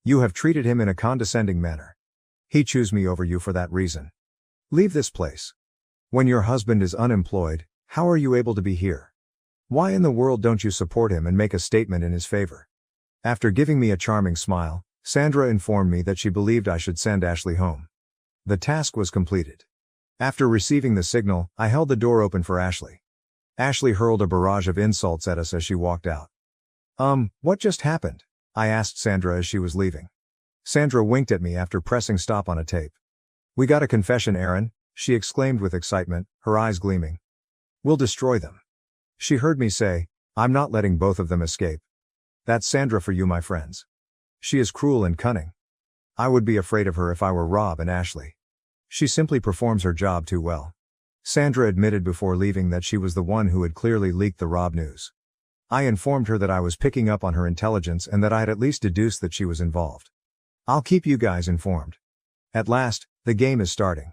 You have treated him in a condescending manner. He chose me over you for that reason. Leave this place. When your husband is unemployed, how are you able to be here? Why in the world don't you support him and make a statement in his favor? After giving me a charming smile, Sandra informed me that she believed I should send Ashley home. The task was completed. After receiving the signal, I held the door open for Ashley. Ashley hurled a barrage of insults at us as she walked out. What just happened? I asked Sandra as she was leaving. Sandra winked at me after pressing stop on a tape. We got a confession, Aaron, she exclaimed with excitement, her eyes gleaming. We'll destroy them. She heard me say, I'm not letting both of them escape. That's Sandra for you, my friends. She is cruel and cunning. I would be afraid of her if I were Rob and Ashley. She simply performs her job too well. Sandra admitted before leaving that she was the one who had clearly leaked the Rob news. I informed her that I was picking up on her intelligence and that I had at least deduced that she was involved. I'll keep you guys informed. At last, the game is starting.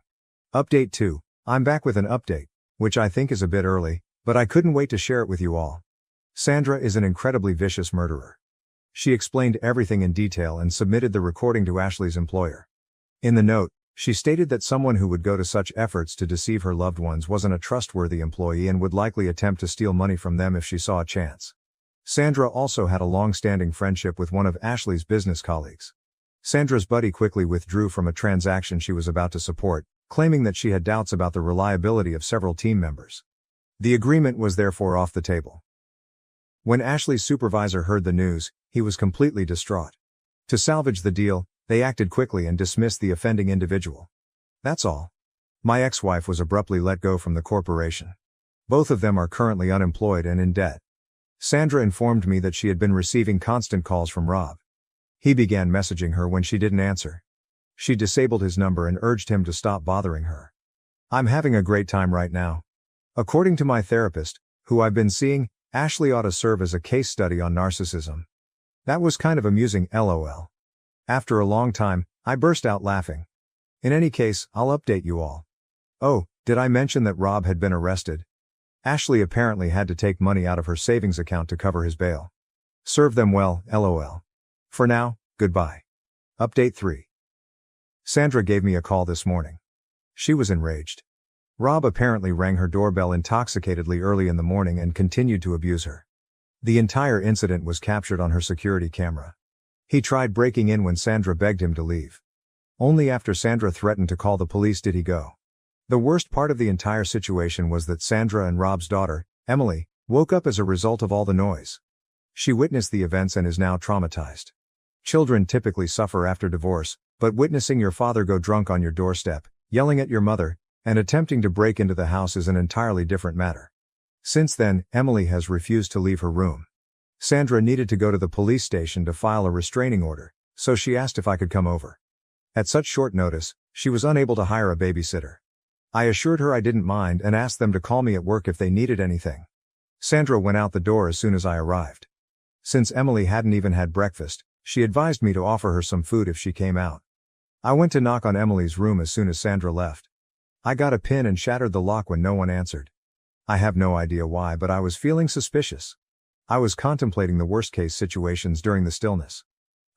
Update 2. I'm back with an update, which I think is a bit early, but I couldn't wait to share it with you all. Sandra is an incredibly vicious murderer. She explained everything in detail and submitted the recording to Ashley's employer. In the note, she stated that someone who would go to such efforts to deceive her loved ones wasn't a trustworthy employee and would likely attempt to steal money from them if she saw a chance. Sandra also had a long-standing friendship with one of Ashley's business colleagues. Sandra's buddy quickly withdrew from a transaction she was about to support, claiming that she had doubts about the reliability of several team members. The agreement was therefore off the table. When Ashley's supervisor heard the news, he was completely distraught. To salvage the deal, they acted quickly and dismissed the offending individual. That's all. My ex-wife was abruptly let go from the corporation. Both of them are currently unemployed and in debt. Sandra informed me that she had been receiving constant calls from Rob. He began messaging her when she didn't answer. She disabled his number and urged him to stop bothering her. I'm having a great time right now. According to my therapist, who I've been seeing, Ashley ought to serve as a case study on narcissism. That was kind of amusing, lol. After a long time, I burst out laughing. In any case, I'll update you all. Oh, did I mention that Rob had been arrested? Ashley apparently had to take money out of her savings account to cover his bail. Serve them well, lol. For now, goodbye. Update 3. Sandra gave me a call this morning. She was enraged. Rob apparently rang her doorbell intoxicatedly early in the morning and continued to abuse her. The entire incident was captured on her security camera. He tried breaking in when Sandra begged him to leave. Only after Sandra threatened to call the police did he go. The worst part of the entire situation was that Sandra and Rob's daughter, Emily, woke up as a result of all the noise. She witnessed the events and is now traumatized. Children typically suffer after divorce, but witnessing your father go drunk on your doorstep, yelling at your mother, and attempting to break into the house is an entirely different matter. Since then, Emily has refused to leave her room. Sandra needed to go to the police station to file a restraining order, so she asked if I could come over. At such short notice, she was unable to hire a babysitter. I assured her I didn't mind and asked them to call me at work if they needed anything. Sandra went out the door as soon as I arrived. Since Emily hadn't even had breakfast, she advised me to offer her some food if she came out. I went to knock on Emily's room as soon as Sandra left. I got a pin and shattered the lock when no one answered. I have no idea why, but I was feeling suspicious. I was contemplating the worst-case situations during the stillness.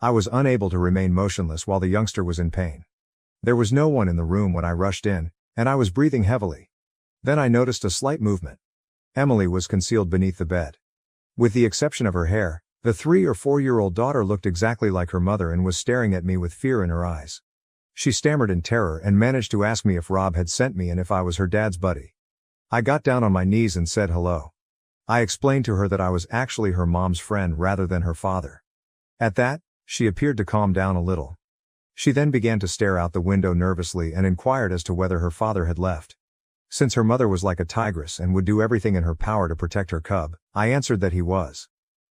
I was unable to remain motionless while the youngster was in pain. There was no one in the room when I rushed in, and I was breathing heavily. Then I noticed a slight movement. Emily was concealed beneath the bed. With the exception of her hair, the 3 or 4-year-old daughter looked exactly like her mother and was staring at me with fear in her eyes. She stammered in terror and managed to ask me if Rob had sent me and if I was her dad's buddy. I got down on my knees and said hello. I explained to her that I was actually her mom's friend rather than her father. At that, she appeared to calm down a little. She then began to stare out the window nervously and inquired as to whether her father had left. Since her mother was like a tigress and would do everything in her power to protect her cub, I answered that he was.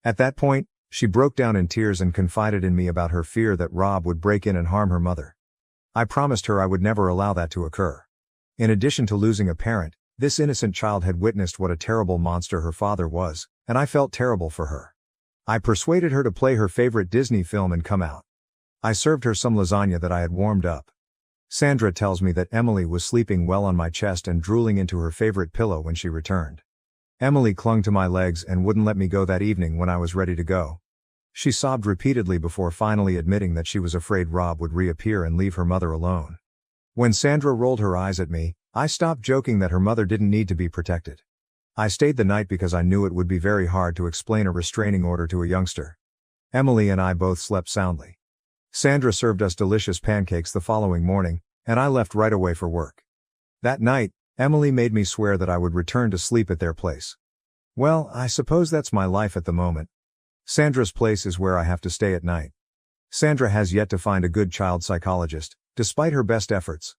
At that point, she broke down in tears and confided in me about her fear that Rob would break in and harm her mother. I promised her I would never allow that to occur. In addition to losing a parent, this innocent child had witnessed what a terrible monster her father was, and I felt terrible for her. I persuaded her to play her favorite Disney film and come out. I served her some lasagna that I had warmed up. Sandra tells me that Emily was sleeping well on my chest and drooling into her favorite pillow when she returned. Emily clung to my legs and wouldn't let me go that evening when I was ready to go. She sobbed repeatedly before finally admitting that she was afraid Rob would reappear and leave her mother alone. When Sandra rolled her eyes at me, I stopped joking that her mother didn't need to be protected. I stayed the night because I knew it would be very hard to explain a restraining order to a youngster. Emily and I both slept soundly. Sandra served us delicious pancakes the following morning, and I left right away for work. That night, Emily made me swear that I would return to sleep at their place. Well, I suppose that's my life at the moment. Sandra's place is where I have to stay at night. Sandra has yet to find a good child psychologist, despite her best efforts.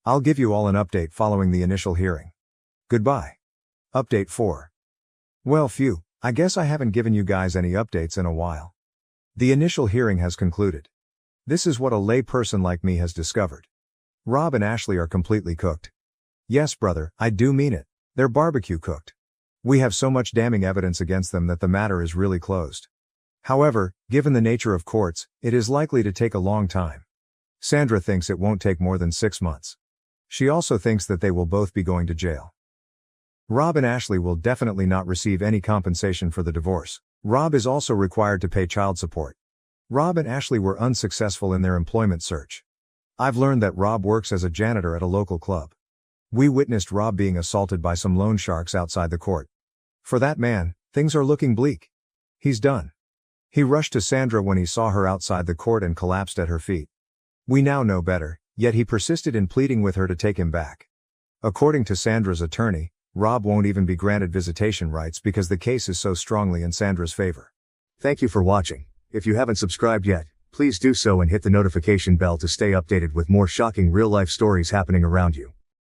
I'll give you all an update following the initial hearing. Goodbye. Update 4. Well, phew, I guess I haven't given you guys any updates in a while. The initial hearing has concluded. This is what a lay person like me has discovered. Rob and Ashley are completely cooked. Yes, brother, I do mean it. They're barbecue cooked. We have so much damning evidence against them that the matter is really closed. However, given the nature of courts, it is likely to take a long time. Sandra thinks it won't take more than 6 months. She also thinks that they will both be going to jail. Rob and Ashley will definitely not receive any compensation for the divorce. Rob is also required to pay child support. Rob and Ashley were unsuccessful in their employment search. I've learned that Rob works as a janitor at a local club. We witnessed Rob being assaulted by some loan sharks outside the court. For that man, things are looking bleak. He's done. He rushed to Sandra when he saw her outside the court and collapsed at her feet. We now know better, yet he persisted in pleading with her to take him back. According to Sandra's attorney, Rob won't even be granted visitation rights because the case is so strongly in Sandra's favor. Thank you for watching. If you haven't subscribed yet, please do so and hit the notification bell to stay updated with more shocking real-life stories happening around you.